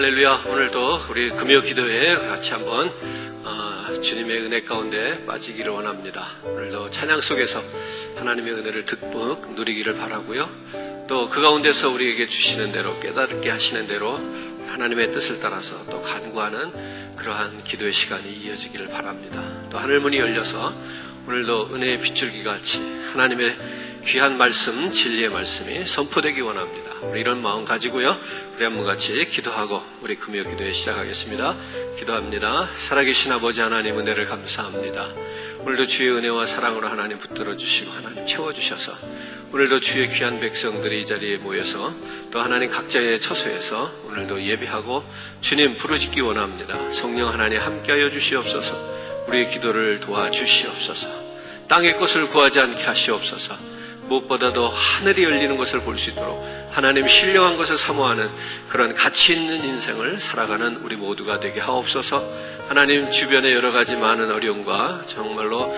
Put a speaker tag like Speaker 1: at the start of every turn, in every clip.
Speaker 1: 할렐루야. 오늘도 우리 금요 기도회에 같이 한번 주님의 은혜 가운데 빠지기를 원합니다. 오늘도 찬양 속에서 하나님의 은혜를 득득 누리기를 바라고요. 또 그 가운데서 우리에게 주시는 대로, 깨닫게 하시는 대로 하나님의 뜻을 따라서 또 간구하는 그러한 기도의 시간이 이어지기를 바랍니다. 또 하늘문이 열려서 오늘도 은혜의 빗줄기 같이 하나님의 귀한 말씀, 진리의 말씀이 선포되기 원합니다. 우리 이런 마음 가지고요, 우리 한번 같이 기도하고 우리 금요 기도회 시작하겠습니다. 기도합니다. 살아계신 아버지 하나님, 은혜를 감사합니다. 오늘도 주의 은혜와 사랑으로 하나님 붙들어 주시고 하나님 채워주셔서 오늘도 주의 귀한 백성들이 이 자리에 모여서 또 하나님 각자의 처소에서 오늘도 예배하고 주님 부르짖기 원합니다. 성령 하나님 함께하여 주시옵소서. 우리의 기도를 도와주시옵소서. 땅의 것을 구하지 않게 하시옵소서. 무엇보다도 하늘이 열리는 것을 볼 수 있도록 하나님 신령한 것을 사모하는 그런 가치 있는 인생을 살아가는 우리 모두가 되게 하옵소서. 하나님, 주변에 여러 가지 많은 어려움과 정말로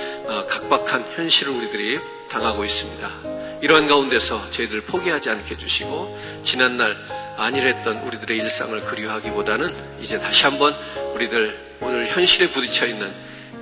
Speaker 1: 각박한 현실을 우리들이 당하고 있습니다. 이러한 가운데서 저희들 포기하지 않게 해주시고 지난날 안일했던 우리들의 일상을 그리워하기보다는 이제 다시 한번 우리들 오늘 현실에 부딪혀 있는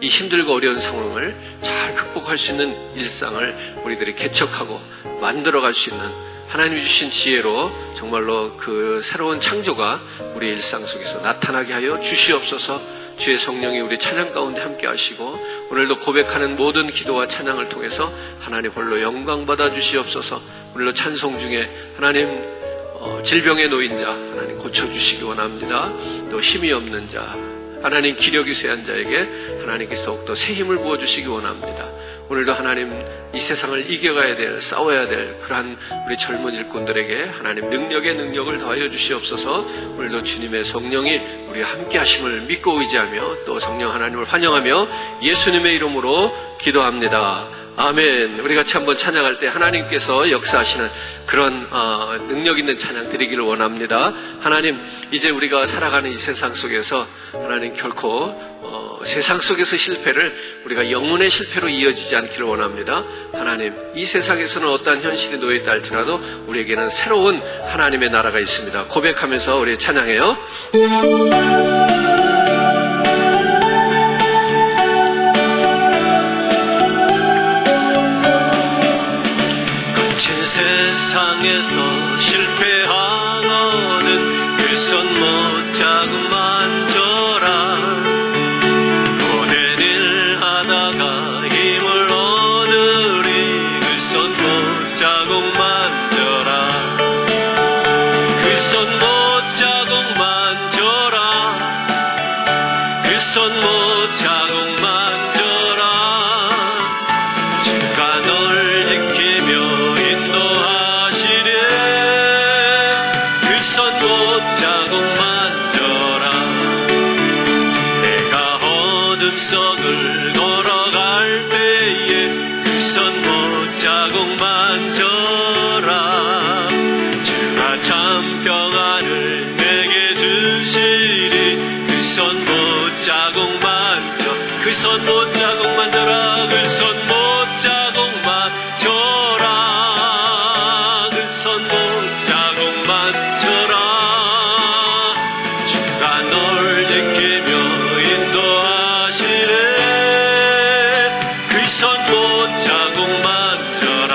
Speaker 1: 이 힘들고 어려운 상황을 잘 극복할 수 있는 일상을 우리들이 개척하고 만들어갈 수 있는 하나님이 주신 지혜로 정말로 그 새로운 창조가 우리 일상 속에서 나타나게 하여 주시옵소서. 주의 성령이 우리 찬양 가운데 함께 하시고 오늘도 고백하는 모든 기도와 찬양을 통해서 하나님 홀로 영광 받아 주시옵소서. 오늘도 찬송 중에 하나님 질병에 놓인 자 하나님 고쳐주시기 원합니다. 또 힘이 없는 자 하나님 기력이 쇠한 자에게 하나님께서 더욱더 새 힘을 부어주시기 원합니다. 오늘도 하나님 이 세상을 이겨가야 될, 싸워야 될 그러한 우리 젊은 일꾼들에게 하나님 능력의 능력을 더하여 주시옵소서. 오늘도 주님의 성령이 우리와 함께 하심을 믿고 의지하며 또 성령 하나님을 환영하며 예수님의 이름으로 기도합니다. 아멘. 우리 같이 한번 찬양할 때 하나님께서 역사하시는 그런 능력 있는 찬양 드리기를 원합니다. 하나님, 이제 우리가 살아가는 이 세상 속에서 하나님 결코 세상 속에서 실패를 우리가 영혼의 실패로 이어지지 않기를 원합니다. 하나님, 이 세상에서는 어떠한 현실이 놓여있다 할지라도 우리에게는 새로운 하나님의 나라가 있습니다. 고백하면서 우리 찬양해요. 세상에서 실패하고는 그 손 못 자국만 져라. 고된 일 하다가 힘을 얻으리. 그 손 못 자국만 져라. 그 손 못 자국만 져라. 그 손 못 자국만 져라. 주가 널 지키며 속을 걸어갈 때에 그 손 못 자국만 져라. 주가 참 평안을 내게 주시리. 그 손 못 자국만 져. 그 손 못 자국만 져라. 그 손 못 자국만 져라. 그 손 못 자국만 져라. 주가 널 지키며 그 손 못 자국만 져라.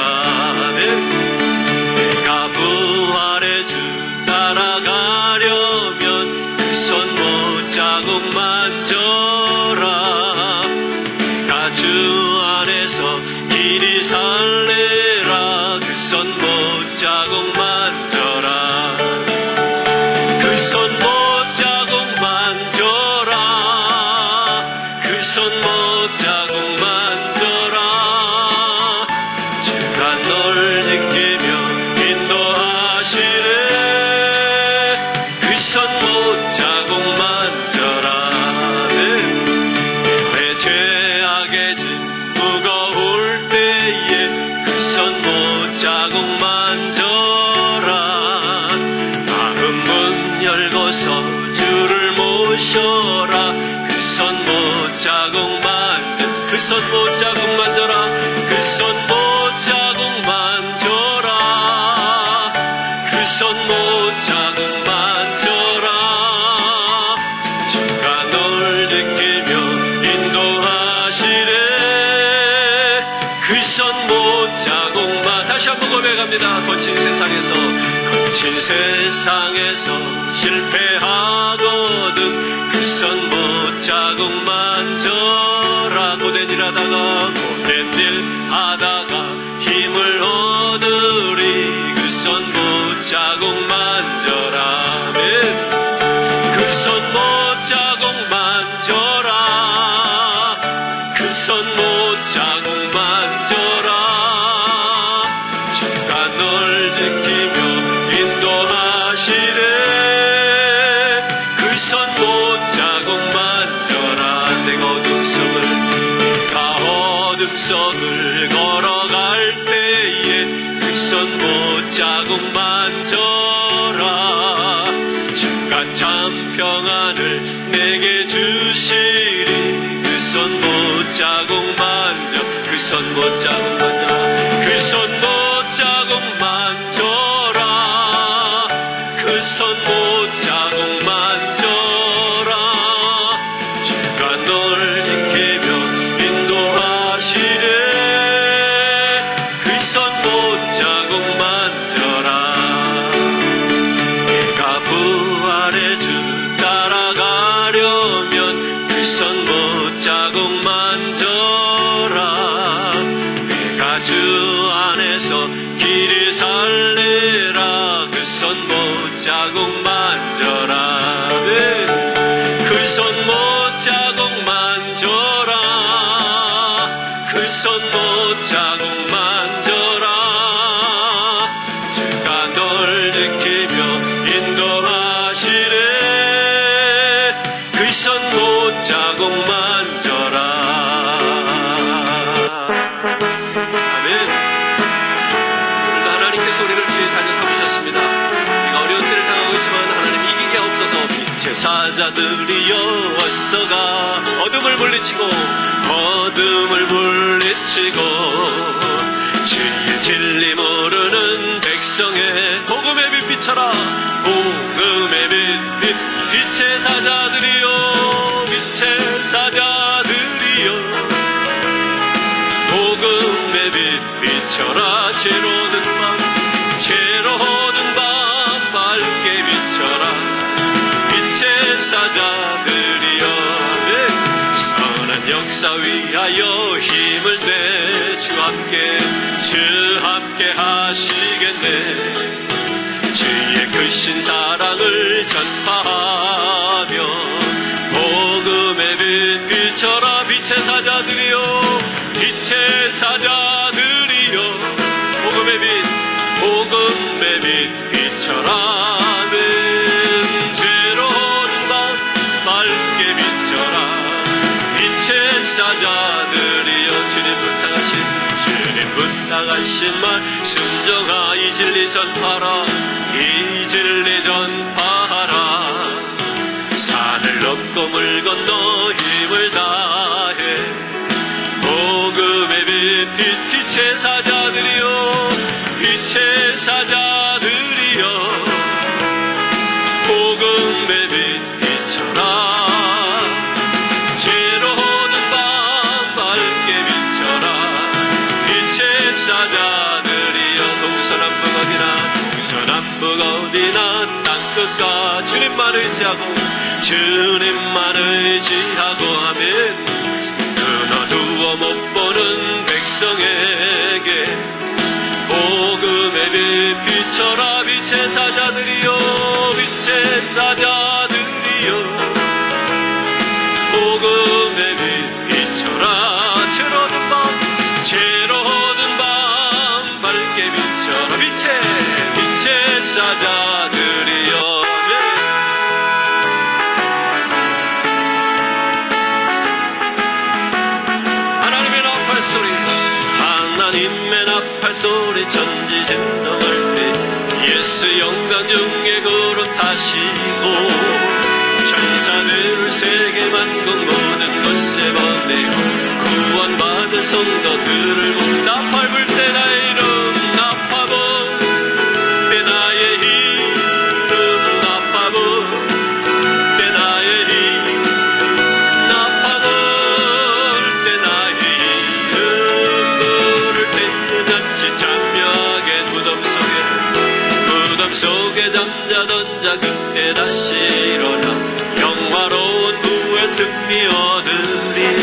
Speaker 1: 내가 부활의 주 따라가려면 그 손 못 자국만 져라. 내가 주 안에서 이리 살래라. 그 손 못 자국만 져라. 그 손 못 자국만 져라. 그 손 못 자국만 주를 모셔라. 그 손 못 자국만 그 손 못 자국만 져라. 그 손 못 자국만 져라. 그 손 못 자국만 져라. 다시 한번 고백합니다. 거친 세상에서 실패하거든 그 손 못자국만 져라. 고된 일 하다가 힘을 얻으리. 그 손 못자국만 져라. 그 손 못자국만 져라. 그 손 못자국만 져라. 주가 널 지키며 인도하시네. 그 손 못자국만 져라. 내가 어둠 속을 걸어갈 때에 그 손 못자국만 져라. 주가 참 평안을 내게 주시리. 그 손 못자국만 져. 그 손 못자국만 져라. 그 손 못자국만 져라. 그 손 못자국만 져라. 주가 널 지키며 인도하시네. 그 손 못자국만 져라. 내가 부활의 주 따라가려면 그 손 못자국만 져라. 내가 주 안에서 길이 살래라. 그 손 못자국만 져라. 그 손 못자국만 져라. 그 손 못자국만 져라. 주가 널 지키며 인도하시네. 그 손 못자국만 져라. 아멘. 오늘도 하나님께서 우리를 주의 사자 삼으셨습니다. 우리가 어려운 때를 당하고 있지만 하나님 이기게 없어서 빛의 사자들이여 어서가. 어둠을 물리치고 주의 진리 모르는 백성의 복음의 빛 비춰라. 복음의 빛 빛의 사자들이여. 빛의 사자들이여 복음의 빛 비춰라. 죄로든 밤 밝게 비춰라. 빛의 사자들이여 선한 역사 위하여 힘을 내. 주 함께 하시겠네. 주의 크신 사랑을 전파하며 복음의 빛 비춰라. 빛의 사자들이여. 빛의 사자들이여 복음의 빛 비춰라. 죄로운 밤 밝게 비춰라. 빛의 사자들이여 주님 부탁하신 말 순종하. 이 진리 전파하라. 이 진리 전파하라. 산을 넘고 물 건너 힘을 다해 복음의 빛 빛의 사자들이여. 빛의 사자들이여 복음의 빛 비춰라. 죄로운 밤 밝게 비춰라. 빛의 사자들이여 동서남북 어디나 땅끝과 주님만 의지하고 하면 눈 어두워 못 보는 백성에게 복음의 빛 비춰라. 빛의 사자들이여. 빛의 사자들이여 복음의 빛 비춰라. 죄로운 밤 밝게 비춰라. 빛의 사자들이여. 하나님의 나팔 소리 전지진동할 때 예수 영광 중에 그릇하시고 천사들을 세계 만국 모든 곳에 보내고 구원받은 성도들을 나팔 불 때 나의 이름 나팔 불 때 나의 이름 나팔 불 때 나의 이름 나팔 불 때 나의 이름 부를 때 잔치 참여 그때 다시 일어나 영화로운 부의 승리 얻으리.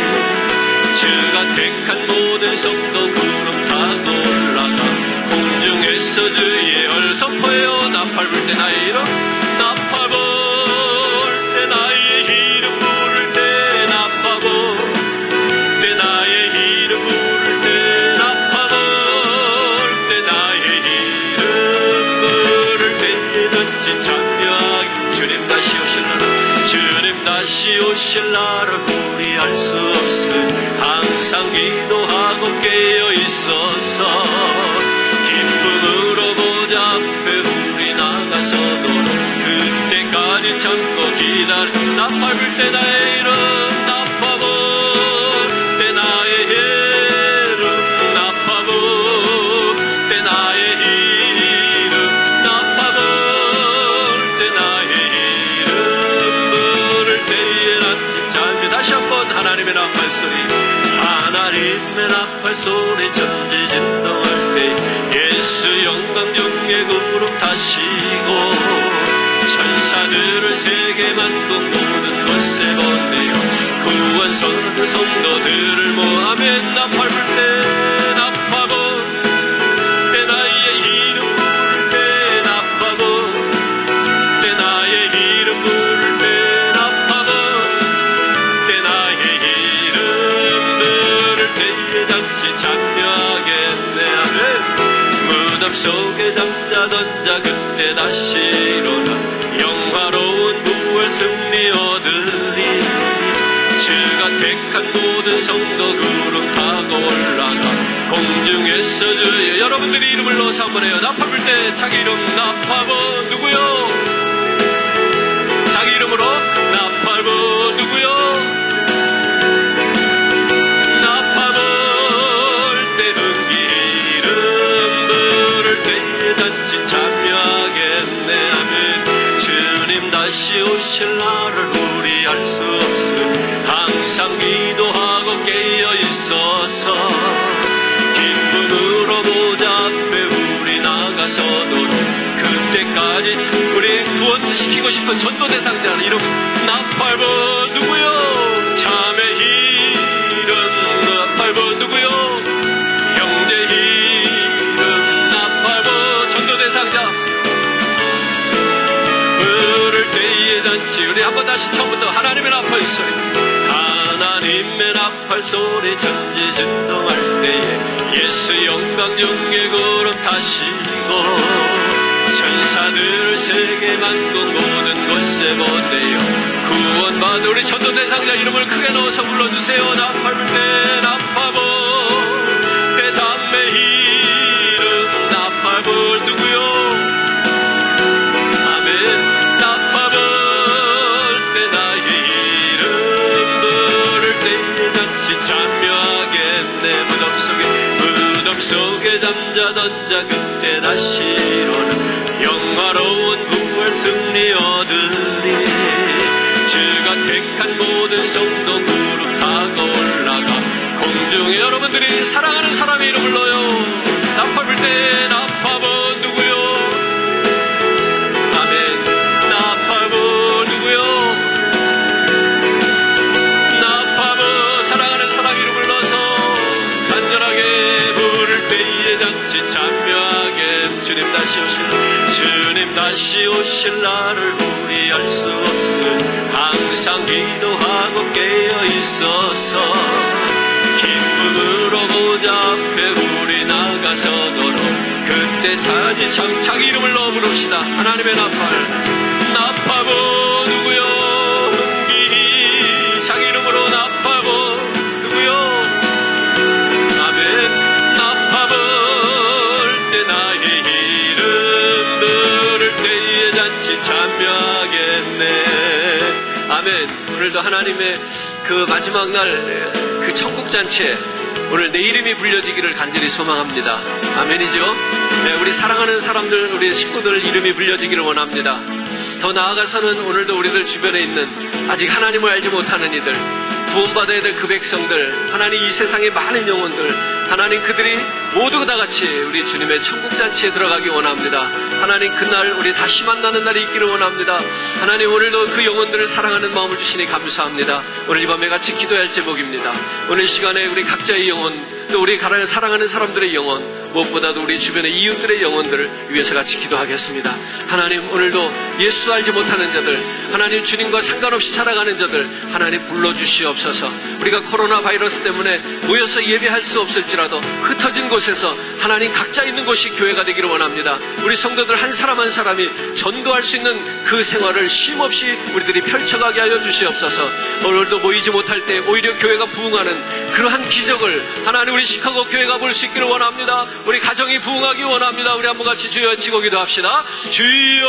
Speaker 1: 주가 택한 모든 성도 구름 타고 올라가 공중에서 주의 얼 선포해요. 나팔 불 때 나의 이름, 나팔 불 때 나의 이름 부를 때, 나팔 불 때 나의 이름 부를 때, 나팔 불 때 나의 이름 부를 때 던진 찬양. 주님 다시 오실 날, 주님 다시 오실 날을 우리 알 수 없음. 항상 기도하고 깨어 있어서 기쁨으로 보좌 앞에 우리 나가서도록 그때까지 참고 기다려. 나팔 불 때 나의 이름, 나팔 불 때 나의 이름, 나팔 불 때 나의 이름, 나팔 불 때 나의 이름 부를 때에 난 찬미. 다시 한번 하나님의 나팔 소리, 하나님의 나팔 소리 전지 진동할 때 예수 영광 중에 구름 타시고 천사들을 세계 만국 모든 곳에 보내요. 구원선 성도들을 모아면 나팔 불 때, 나팔 불 때 나의 이름 부를 때, 나팔 불 때 나의 이름 부를 때, 나팔 불 때 나의 이름 부를 때에 잠시 참여하겠네. 아멘. 무덤 속에 잠자던 자 그때 다시 일어나 영화로운 부활 승리 얻으리. 주가 택한 모든 성도 구름 타고 올라가 공중에서 주의. 여러분들이 이름을 넣어서 한번 해요. 나팔 불 때 자기 이름, 나팔 불 누구요? 자기 이름으로 나팔 불 누구요? 나팔 불 때 흥기 이름 부를 때에 단지 참여하겠네. 아멘. 주님 다시 오실 날을 우리 알 수 없음. 항상 기도하고 깨어 있어서 기쁨으로 보좌 앞에 우리 나가서도록 그때까지 우리 구원시키고 싶은 전도 대상자 이름, 나팔 불 누구요? 자매 이름, 나팔 불 누구요? 형제 이름, 나팔 불 전도 대상자 부를 때에 단지. 우리 한번 다시 처음부터 하나님의 나팔 소리, 하나님의 나팔 소리 전지 진동할 때에 예수 영광 중에 구름 타시고 천사들 세계 만국 모든 곳에 보내요. 구원받은 우리 전도 대상자 이름을 크게 넣어서 불러주세요. 나팔 불 때, 나팔 불 때 자매 이름, 나팔 불 누구요? 아멘. 나팔 불 때 나의 이름 부를 때에 같이 참여하겠네. 무덤 속에 잠자던 자 그때 다시 일어나 영화로운 부활 승리 얻으리. 주가 택한 모든 성도 구름 타고 올라가 공중에. 여러분들이 사랑하는 사람의 이름을 불러요. 나팔 불 때 나팔 불 누구요? 아멘. 나팔 불 누구요? 나팔 불 사랑하는 사람 이름을 불러서 간절하게 부를 때에 잔치 참여하게. 주님 다시 주님 다시 오실 날을 우리 알 수 없음. 항상 기도하고 깨어 있어서 기쁨으로 보좌 앞에 우리 나가서도록 그때 자기 이름을 넣어 부릅시다. 하나님의 나팔, 나팔 불 누구요? 흥기 자기 이름으로 나팔 불 누구요? 아멘. 나팔 불 때 나의 이름 부를 때에 잔치 참여하겠네. 아멘. 오늘도 하나님의 그 마지막 날 그 천국 잔치에 오늘 내 이름이 불려지기를 간절히 소망합니다. 아멘이죠? 네, 우리 사랑하는 사람들, 우리 식구들 이름이 불려지기를 원합니다. 더 나아가서는 오늘도 우리들 주변에 있는 아직 하나님을 알지 못하는 이들, 구원받아야 될 그 백성들, 하나님 이 세상의 많은 영혼들, 하나님 그들이 모두 다 같이 우리 주님의 천국잔치에 들어가기 원합니다. 하나님 그날 우리 다시 만나는 날이 있기를 원합니다. 하나님 오늘도 그 영혼들을 사랑하는 마음을 주시니 감사합니다. 오늘 이 밤에 같이 기도할 제목입니다. 오늘 시간에 우리 각자의 영혼, 또 우리 사랑하는 사람들의 영혼, 무엇보다도 우리 주변의 이웃들의 영혼들을 위해서 같이 기도하겠습니다. 하나님 오늘도 예수 알지 못하는 자들, 하나님 주님과 상관없이 살아가는 자들 하나님 불러주시옵소서. 우리가 코로나 바이러스 때문에 모여서 예배할 수 없을지라도 흩어진 곳에서 하나님 각자 있는 곳이 교회가 되기를 원합니다. 우리 성도들 한 사람 한 사람이 전도할 수 있는 그 생활을 쉼없이 우리들이 펼쳐가게 하여 주시옵소서. 오늘도 모이지 못할 때 오히려 교회가 부흥하는 그러한 기적을 하나님 우리 시카고 교회가 볼 수 있기를 원합니다. 우리 가정이 부흥하기 원합니다. 우리 한번 같이 주여 외치고 기도합시다. 주여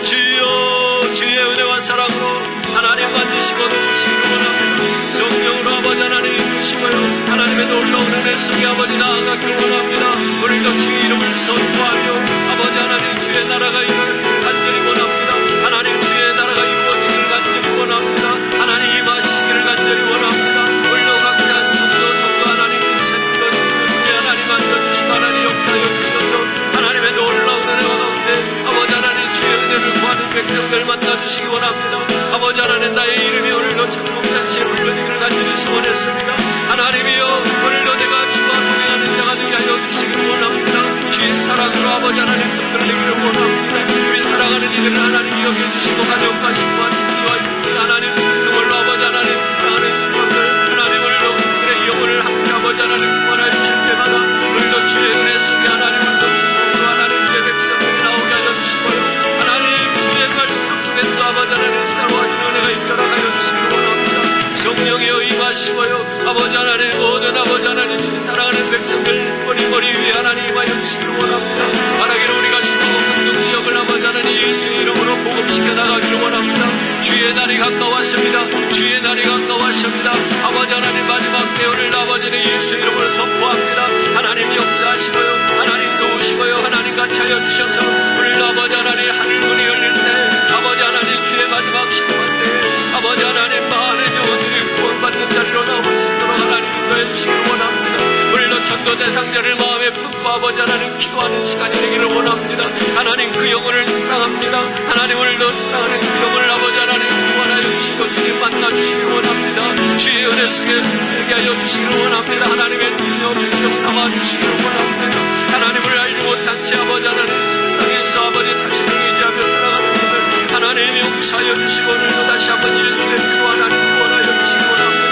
Speaker 1: 주여 주의 은혜와 사랑으로 하나님 만드시고 도우시기를 원합니다. 성령으로 아버지 하나님 주시고요, 하나님의 놀라운 은혜 속에 아버지 나아가기를 원합니다. 우리도 주의 이름을 선포하며 아버지 하나님 주의 나라가 이루어지기를 간절히 원합니다. 하나님 주의 나라가 이루어지기를 간절히 원합니다. 하나님 임하시기를 간절히 원합니다. 우리도 각자 성도 하나님 목사님도 주의 하나님 만져주시고 하나님 역사여 주셔서 하나님의 놀라운 은혜와 가운데 아버지 하나님 주의 은혜를 구하는 백성들 만나주시기 원합니다. 아버지 하나님 나의 이름이 오늘도 천국잔치에 올려지기를 간절히 소원했습니다. 하나님이여 오늘도 내가 주와 동행하는 자가 되게 하여 주시기를 원합니다. 주의 사랑으로 아버지 하나님 흔들리기를 원합니다. 우리 사랑하는 이들을 하나님 여겨주시고 가정과 식구와 친구와 이웃들 하나님 그걸로 아버지 하나님 사랑하는 수건들 하나님 오늘도 그들의 영혼을 함께 아버지 하나님 구원하여 주실 때마다 오늘도 주의 은혜 속에 하나님 오늘도 하나님 주의 백성들이 나오게 하여 주시고요, 하나님 주의 말씀 속에서 아버지 하나님 살아와진 은혜가 있도록 하여 주시기를 원합니다. 성령이여 임하시고요, 아버지 하나님 모든 아버지 하나님 주님 사랑하는 백성들 머리 위에 하나님 임하여 주시기를 원합니다. 바라기를 우리가 심하고 강동 지역을 아버지 하나님 예수의 이름으로 복음시켜 나가기를 원합니다. 주의 날이 가까웠습니다. 주의 날이 가까웠습니다. 아버지 하나님 마지막 때 오늘 아버지는 예수의 이름으로 선포합니다. 하나님 역사하시고요, 하나님 도우시고요, 하나님 같이 하여 주셔서 오늘 아버지 하나님 하늘 문이 열릴 때 아버지 하나님 주의 마지막 심판 때 아버지 하나님 많은 영혼들이 구원받는 자리로 나올 수 있도록 하나님 인도해 주시기를 원합니다. 오늘도 전도 대상자를 마음에 품고 아버지 하나님 기도하는 시간이 되기를 원합니다. 하나님 그 영혼을 사랑합니다. 하나님 오늘도 사랑하는 그 영혼을 아버지 하나님 구원하여 주시고 주님 만나주시기를 원합니다. 주의 은혜 속에 되게 하여 주시기를 원합니다. 하나님의 주여 백성 삼아주시기를 원합니다. 하나님을 알지 못한 채 아버지 하나님 세상에서 아버지 자신을 의지하며 살아가는 분들 하나님 용서하여 주시고 오늘도 다시 한번 예수의 피로 하나님 구원하여 주시기 원합니다.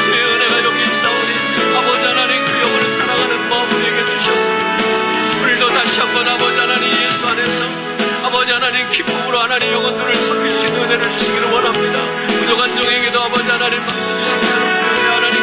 Speaker 1: 주의 은혜가 여기 있사오니 아버지 하나님 그 영혼을 사랑하는 마음을 내게 주셔서 오늘도 다시 한번 아버지 하나님 예수 안에서 아버지 하나님 기쁨으로 하나님 영혼들을 섬길 수 있는 은혜를 주시기를 원합니다. 부족한 종에게도 아버지 하나님 주시기를 사랑해 하나님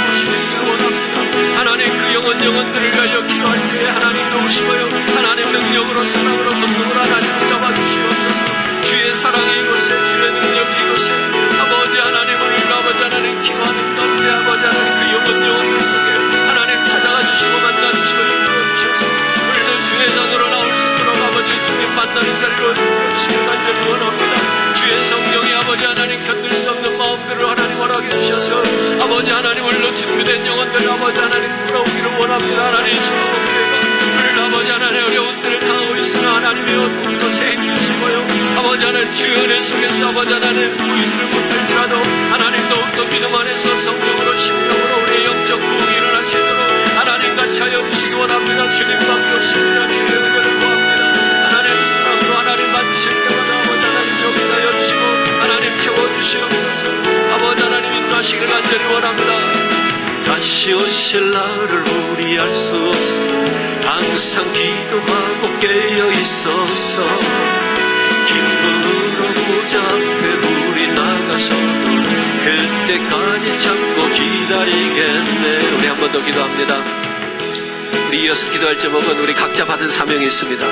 Speaker 1: 보시기를 원합니다. 하나님 그 영혼들을 위하여 기도할 때에 하나님 도우시고요, 하나님 능력으로 사랑으로 권능으로 하나님 잡아주시옵소서. 주의 사랑이 이곳에 주의 능력이 이곳에 아버지 하나님을 아버지 하나님 기도하는 가운데 아버지 하나님 그 영혼들 속에 하나님 찾아가 주시고 만나 주시고 인도해 주셔서 오늘도 주의 자녀로 나올 수 있도록 아버지 주님 만나는 자리로 인도해 주시길 간절히 원합니다. 주의 성령이 아버지 하나님 견딜 수 없는 마음들을 하나님 허락해 주셔서 아버지 하나님 오늘로 준비된 영혼들 아버지 하나님 돌아오기를 원합니다. 하나님 시원하게 오늘 아버지 하나님 어려운 때를 당하고 있으나 하나님의 어떤 것에 힘주시고요, 아버지 하나님 주의 은혜 속에서 아버지 하나님 부인을 못할지라도 하나님 더욱더 믿음 안에서 성령으로 심령으로 우리의 영적 부흥이 일어날 수 있도록 하나님 같이 하여 주시기 원합니다. 주님밖에 없습니다. 주의 은혜를 구합니다. 하나님 사랑으로 하나님 만드실 때마다 아버지 하나님 역사하여 주시고 하나님 채워주시옵소서. 아버지 하나님 인도하시기를 간절히 원합니다. 다시 오실 날을 우리 알 수 없어 항상 기도하고 깨어 있어서 기쁨으로 보좌 앞에 우리 나가서도 그때까지 참고 기다리겠네. 우리 한 번 더 기도합니다. 우리 이어서 기도할 제목은 우리 각자 받은 사명이 있습니다.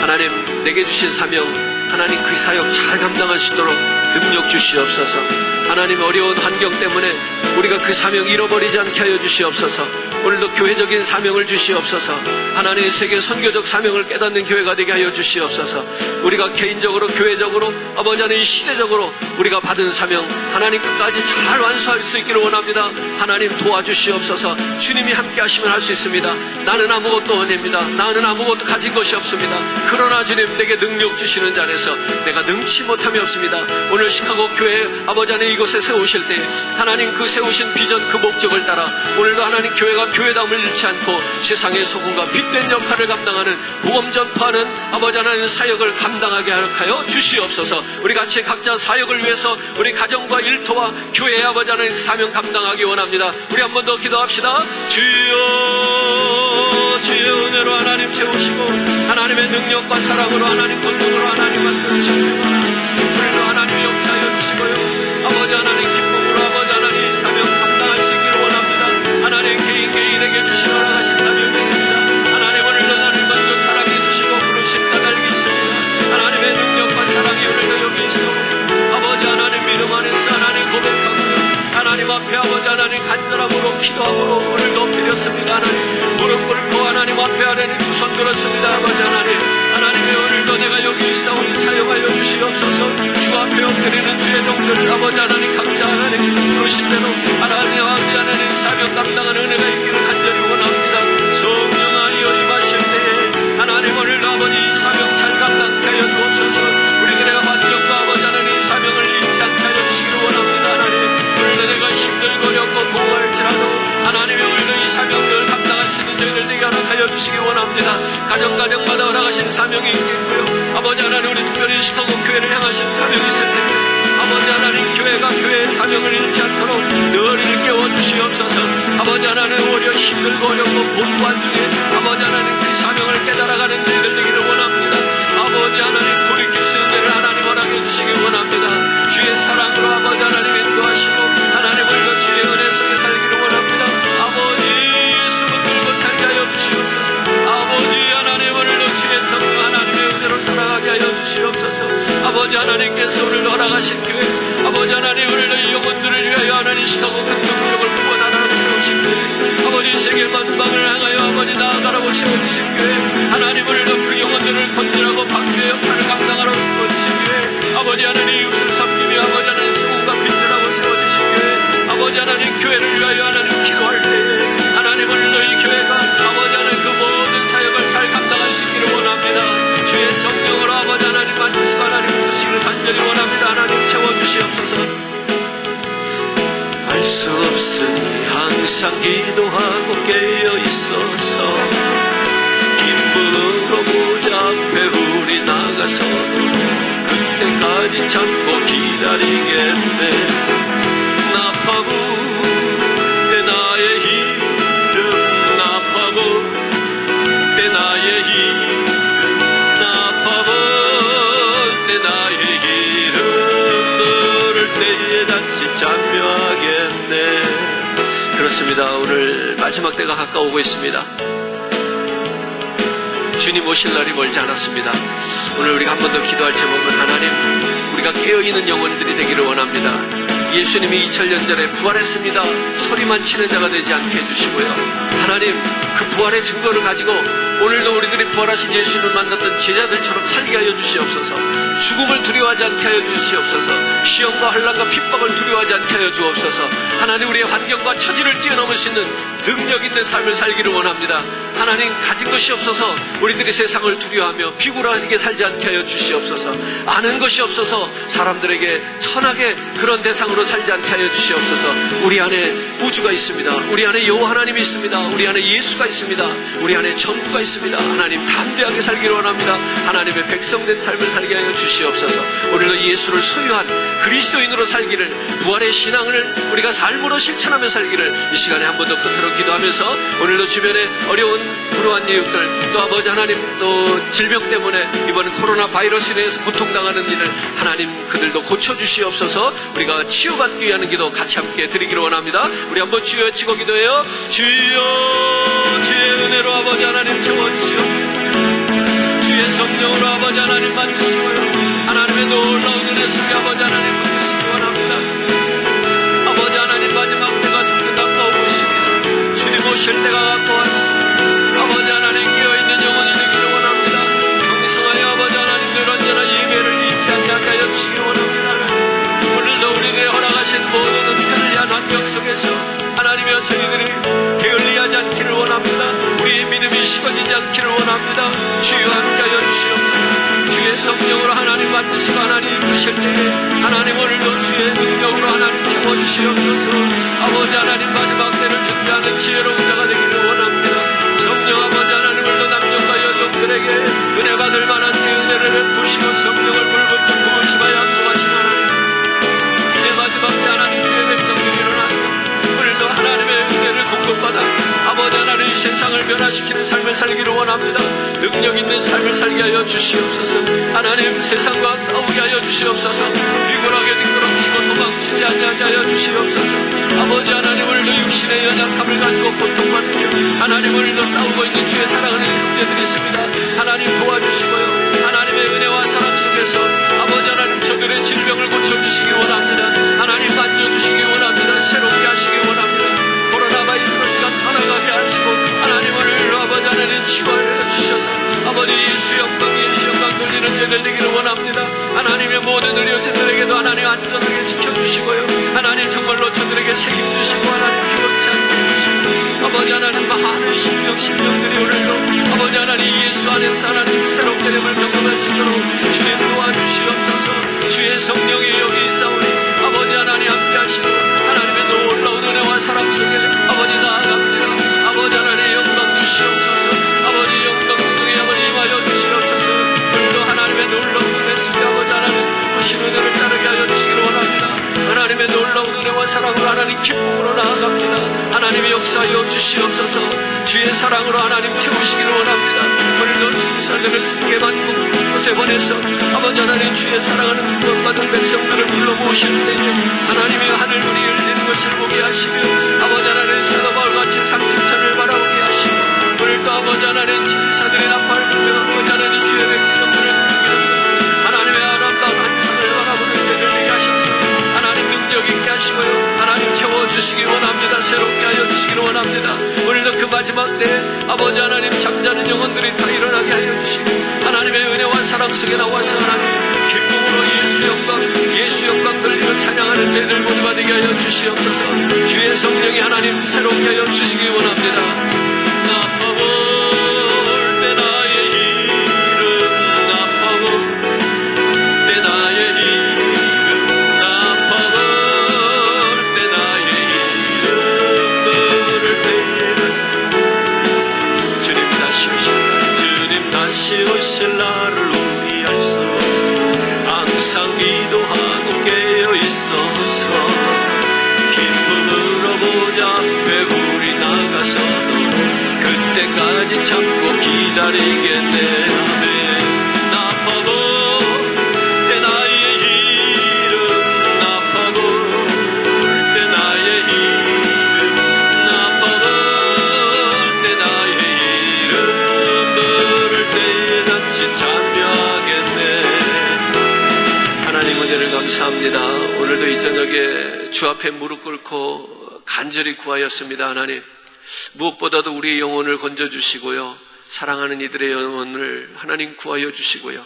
Speaker 1: 하나님 내게 주신 사명 하나님 그 사역 잘 감당할 수 있도록 능력 주시옵소서. 하나님 어려운 환경 때문에 우리가 그 사명 잃어버리지 않게 하여 주시옵소서. 오늘도 교회적인 사명을 주시옵소서. 하나님 세계 선교적 사명을 깨닫는 교회가 되게 하여 주시옵소서. 우리가 개인적으로 교회적으로 아버지 하나님 시대적으로 우리가 받은 사명 하나님 끝까지 잘 완수할 수 있기를 원합니다. 하나님 도와주시옵소서. 주님이 함께 하시면 할 수 있습니다. 나는 아무것도 아닙니다. 나는 아무것도 가진 것이 없습니다. 그러나 주님 내게 능력 주시는 자리에서 내가 능치 못함이 없습니다. 오늘 시카고 교회 아버지 하나님 이곳에 세우실 때 하나님 그 세우신 비전 그 목적을 따라 오늘도 하나님 교회가 교회담을 잃지 않고 세상의 소금과 빛된 역할을 감당하는 복음 전파하는 아버지 하나님 사역을 감당하게 하여 주시옵소서. 우리 같이 각자 사역을 위해서 우리 가정과 일터와 교회의 아버지 하나님 사명 감당하기 원합니다. 우리 한 번 더 기도합시다. 주여 주의 은혜로 하나님 채우시고 하나님의 능력과 사랑으로 하나님 권능으로 하나님 만들어주시고 오늘도 하나님 역사하여 주시고요. 아버지 하나님 기쁨으로 아버지 하나님 사명 감당할 수 있기를 원합니다. 하나님 개인에게 주신 허락하신 사명이 있습니다. 하나님 오늘도 나를 먼저 사랑해 주시고 부르신 까닭이 있습니다. 하나님의 능력과 사랑이 오늘도 여기 있어 아버지 하나님 믿음 안에서 하나님 고백하고요. 하나님 앞에 아버지 하나님 간절함으로 기도함으로 오늘도 드렸습니다. 하나님 무릎 꿇고 하나님 앞에 하나님 두 손 들었습니다. 아버지 하나님의 오늘도 내가 여기 있사오니 사용하여 주시옵소서. 주 앞에 엎드리는 주의 종들 아버지 하나님 각자 하나님 부르신 대로 하나님 아버지 하나님 사명 감당하는 은혜가 있기를 간절히 원합니다. 성령하여 임하실 때에 하나님 오늘도 아버지 사명 잘 감당케 하여 주옵소서. 우리들의 환경과 아버지 하나님 사명을 잃지 않게 하여 주시기를 원합니다. 하나님 오늘도 내가 힘들고 어렵고 공허할지라도 하나님의 오늘도 이 사명을 감당할 수 있는 저희들 되게 허락하여 주시기 원합니다. 가정마다 허락하신 사명이 있겠고요. 아버지 하나님 우리 특별히 시카고 교회를 향하신 사명이 있을 텐데 아버지 하나님 교회가 교회의 사명을 잃지 않도록 늘 일깨워 주시옵소서. 아버지 하나님 오히려 힘들고 어렵고 본관 중에 아버지 하나님 그 사명을 깨달아가는 저희들 되기를 원합니다. 아버지 하나님 돌이킬 수 있는 데를 하나님 허락해 주시기 원합니다. 주의 사랑으로 아버지 하나님 인도하시고 하나님 오늘도 주의 은혜 속에 살기를 원합니다. 아버지 숨을 들고 살게 하여 주시옵소서. 아버지 하나님 오늘도 주의 성령 하나님의 은혜로 살아가게 하여 주시옵소서. 아버지 하나님께서 오늘도 허락하신 교회 아버지 하나님 오늘도 이 영혼들을 위하여 하나님 시카고 강동력을 구원하라고 세우신 교회 아버지 세계 만방을 향하여 아버지 나아가라고 세워주신 교회 하나님 오늘도 그 영혼들을 건전하고 박주의 역할을 감당하라고 세워주신 교회 아버지 하나님 이웃을 섬기며 아버지 하나님 소금과 빛이라고 세워주신 교회 아버지 하나님 교회를 위하여 하나님 기도할 때에 하나님 오늘도 이 교회가 아버지 하나님 그 모든 사역을 잘 감당할 수 있기를 원합니다. 주의 성령으로 아버지 하나님 만드시고 하나님 부르시기를 간절히 원합니다. 하나님 채워주시옵소서. 알 수 없으니 항상 기도하고 깨어 있어서 기쁨으로 보좌 앞에 우리 나가서도 그때까지 참고 기다리겠네. 나파고 내 나의 이름 나파고 내 나의 이름 나파고 내 나의 이름 너를 때에 단지 참여하겠네. 그렇습니다. 오늘 마지막 때가 가까우고 있습니다. 주님 오실 날이 멀지 않았습니다. 오늘 우리가 한 번 더 기도할 제목은 하나님 우리가 깨어있는 영혼들이 되기를 원합니다. 예수님이 2000년 전에 부활했습니다. 소리만 치는 자가 되지 않게 해주시고요. 하나님 그 부활의 증거를 가지고 오늘도 우리들이 부활하신 예수님을 만났던 제자들처럼 살게 하여 주시옵소서. 죽음을 두려워하지 않게 하여 주시옵소서. 시험과 환난과 핍박을 두려워하지 않게 하여 주옵소서. 하나님 우리의 환경과 처지를 뛰어넘을 수 있는 능력 있는 삶을 살기를 원합니다. 하나님 가진 것이 없어서 우리들이 세상을 두려워하며 비굴하게 살지 않게 하여 주시옵소서. 아는 것이 없어서 사람들에게 천하게 그런 대상으로 살지 않게 하여 주시옵소서. 우리 안에 우주가 있습니다. 우리 안에 여호와 하나님이 있습니다. 우리 안에 예수가 있습니다. 우리 안에 천국가 있습니다. 하나님 담대하게 살기를 원합니다. 하나님의 백성된 삶을 살게 하여 주시옵소서. 오늘도 예수를 소유한 그리스도인으로 살기를 부활의 신앙을 우리가 삶으로 실천하며 살기를 이 시간에 한 번 더 끝으로 기도하면서 오늘도 주변에 어려운 불우한 이웃들 또 아버지 하나님 또 질병 때문에 이번 코로나 바이러스에 대해서 고통당하는 일을 하나님 그들도 고쳐주시옵소서. 우리가 치유받기 위한 기도 같이 함께 드리기를 원합니다. 우리 한번 주여 외치고 기도해요. 주여 주의 은혜로 아버지 하나님 채워주시옵소서. 주의 성령으로 아버지 하나님 만드시고요. 하나님의 놀라운 은혜 속에 아버지 하나님 만드시기 원합니다. 아버지 하나님 마지막 때가 죽는 가까우고 있습니다. 주님 오실 때가 가까웠습니다. 아버지 하나님 깨어있는 영혼이 되기를 원합니다. 경성하여 아버지 하나님 늘 언제나 예배를 잊지 않게 하여 주시기 원합니다. 오늘도 우리에게 허락하신 모든 편리한 환경 속에서 하나님이여 저희들이 게을리하지 않기를 원합니다. 우리의 믿음이 식어지지 않기를 원합니다. 주여 함께하여 주시옵소서. 주의 성령으로 하나님 만드시고 하나님 이끄실 때에 하나님 오늘도 주의 능력으로 하나님 채워주시옵소서. 아버지 하나님 마지막 때를 준비하는 지혜로운 자가 되기를 원합니다. 성령 아버지 하나님을 남녀과 여종들에게 은혜 받을 만한 내 은혜를 베푸시고 성령을 물붓고 부으시며 약속하신 하나님, 이제 마지막 때 하나님 주의 백성들이 일어나서 오늘도 하나님의 은혜를 공급받아 아버지 하나님 이 세상을 변화시키는 삶을 살기를 원합니다. 능력 있는 삶을 살게 하여 주시옵소서. 하나님 세상과 싸우게 하여 주시옵소서. 비굴하게 뒷걸음치고 도망치지 아니하게 하여 주시옵소서. 아버지 하나님 오늘도 육신의 연약함을 갖고 고통받는 하나님 오늘도 싸우고 있는 주의 사랑하는 형제들이 있습니다. 하나님 도와주시고요. 하나님의 은혜와 사랑 속에서 아버지 하나님 저들의 질병을 고쳐주시기 원합니다. 하나님 만져주시기 원합니다. 새롭게 하시기 원합니다. 코로나 바이러스가 떠나가게 하시고 하나님 오늘 아버지 하나님 치유하여 주셔서 아버지 예수 영광 돌리는 자들 되기를 원합니다. 하나님의 모든 의료진들에게도 하나님 안전하게 지켜주시고요. 하나님 정말로 저들에게 책임주시고 하나님 기원치 않게 해주시고 아버지 하나님 많은 심령들이 오늘도 아버지 하나님 예수 안에서 하나님 새롭게 됨을 경험할 수 있도록 주님 도와주시옵소서. 주의 성령이 여기 있사오니 아버지 하나님 함께 하시고 하나님의 놀라운 은혜와 사랑 속에 아버지 나아갑니다. 아버지 하나님 영광 주시옵소서. 아버지 영광 공동에 아버지 임하여 주시옵소서. 오늘도 하나님의 놀라운 은혜 속에 아버지 하나님 보신 은혜를 따르게 하여 주시기를 원합니다. 하나님의 놀라운 은혜와 사랑으로 하나님 기쁨으로 나아갑니다. 하나님의 역사하여 주시옵소서. 주의 사랑으로 하나님 채우시기를 원합니다. 오늘도 주사들을 쓰게 만들고 곳에 보내서 아버지 하나님 주의 사랑하는 구원받은 백성들을 불러 모실 때에 하나님의 하늘 문이 열리는 것을 보게 하시며 아버지 하나님 사도바울같이 상층천을 바라보게 하시고 오늘도 아버지 하나님 진사들의 나팔을 불며 아버지 하나님 주의 백성들을 섬기는 하나님의 아름다운 한상을 바라보는 자들 되게 하셔서 하나님 능력 있게 하시고요. 하나님 채워주시기 원합니다. 새롭게 하여 주시기를 원합니다. 오늘도 그 마지막 때 아버지 하나님 잠자는 영혼들이 다 일어나게 하여 주시고 하나님의 은혜와 사랑 속에 나와서 하나님 기쁨으로 예수 영광 돌리며 찬양하는 저희들 모두가 되게 하여 주시옵소서. 주의 성령이 하나님 새롭게 하여 주시기 원합니다. 나파볼 때 나의 이름 나파볼 때 나의 이름 나파볼 때 나의 이름 부를 때에는 주님 다시 오실 날을 우리 알 수 없어 항상 기도하고 깨어 있어서 기쁨으로 보좌 앞에 우리 나가서도 그때까지 참고 기다리겠네. 아멘. 나파볼 때 나의 이름 나파볼 때 나의 이름 나파볼 때 나의 이름 부를 때에 같이 참여하겠네. 하나님 은혜를 감사합니다. 오늘도 이 저녁에 주 앞에 무릎 꿇고 간절히 구하였습니다. 하나님 무엇보다도 우리의 영혼을 건져주시고요. 사랑하는 이들의 영혼을 하나님 구하여 주시고요.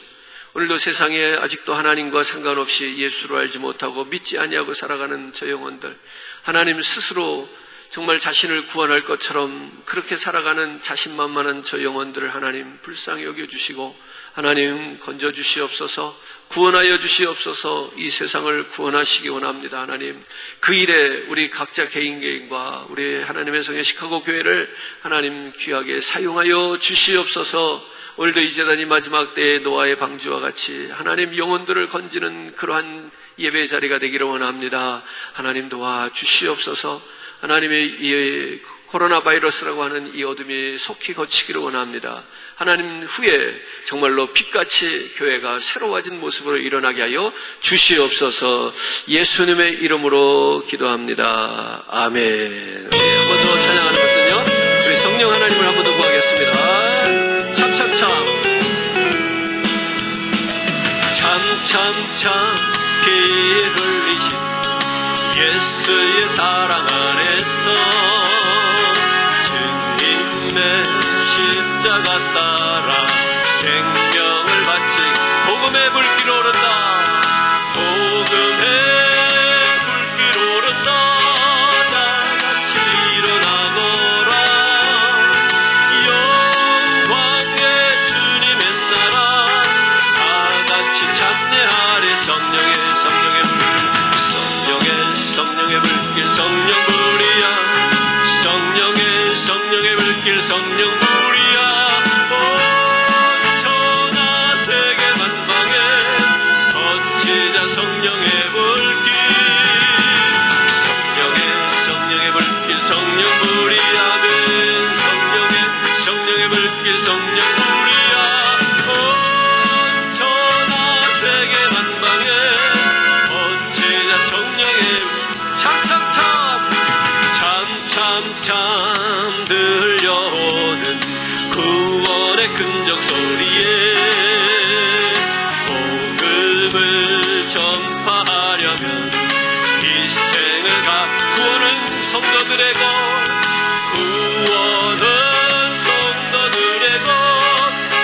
Speaker 1: 오늘도 세상에 아직도 하나님과 상관없이 예수를 알지 못하고 믿지 아니하고 살아가는 저 영혼들 하나님 스스로 정말 자신을 구원할 것처럼 그렇게 살아가는 자신만만한 저 영혼들을 하나님 불쌍히 여겨주시고 하나님 건져주시옵소서. 구원하여 주시옵소서. 이 세상을 구원하시기 원합니다. 하나님 그 일에 우리 각자 개인과 우리 하나님의 성의 시카고 교회를 하나님 귀하게 사용하여 주시옵소서. 오늘도 이 재단이 마지막 때의 노아의 방주와 같이 하나님 영혼들을 건지는 그러한 예배 자리가 되기를 원합니다. 하나님 도와주시옵소서. 하나님의 이 코로나 바이러스라고 하는 이 어둠이 속히 거치기를 원합니다. 하나님 후에 정말로 빛같이 교회가 새로워진 모습으로 일어나게 하여 주시옵소서. 예수님의 이름으로 기도합니다. 아멘. 한 번 더 찬양하는 것은요, 우리 성령 하나님을 한 번 더 구하겠습니다. 참참참 피 흘리신 예수의 사랑 안에서 십자가 따라 생명을 바치고 복음의 불길 오른다. 복음의 불길 오른다. 다같이 일어나거라. 영광의 주님의 나라 다같이 찬양하리. 성령의 불길 성령 불이야. 성령의 불길 성령 불이야. 온 천하 세계 만방에 번지자 성령의 불길. 성령의 불길 성령 불이야. 성령의 불길 성령 불이야. 온 천하 세계 만방에 번지자 성령의 참 들려오는 구원의 근정 소리에 복음을 전파하려면 희생을 구원은 성도들의 것, 구원은 성도들의 것,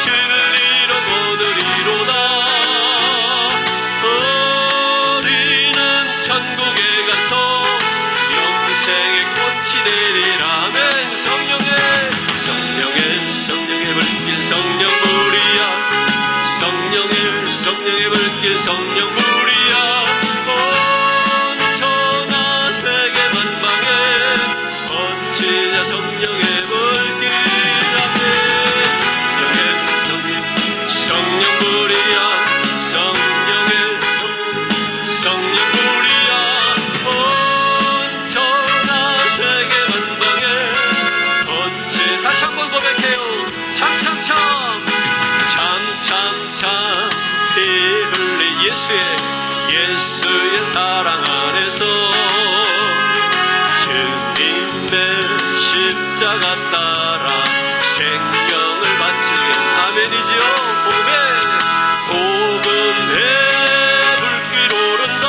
Speaker 1: 진리로 거두리로다. 우리는 천국에 가서 영생의 꽃이 내리라. 아멘. 성령의 불길 성령 불이야. 성령의 불길 성령 불이야. 온 천하 세계 만방에 번지자 성령의 불길. 아멘. 성령 불이야. 성령 불이야. 온 천하 세계 만방에 번지. 다시 한번 고백해요. 참 피 흘린 예수의 사랑 안에서 주님의 십자가 따라 생명을 바치는 아멘이지요. 복음의 불길 오른다.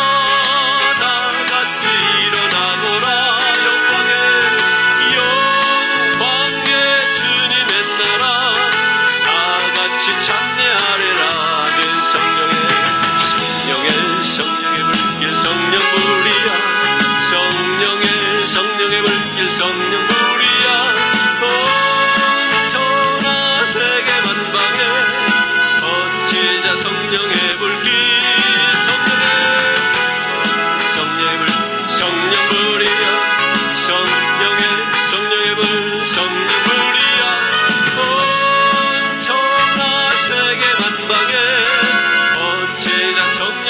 Speaker 1: 다같이 일어나거라. 영광의 주님의 나라 다같이 찬양하리라. 성령의 불길 성령 불이야. 성령의 불길 성령 불이야. 온 천하 세계 만방에 번지자 성령의 불길. 성령 불이야. 성령의 불 성령 불이야. 온 천하 세계 만방에 번지자 성령.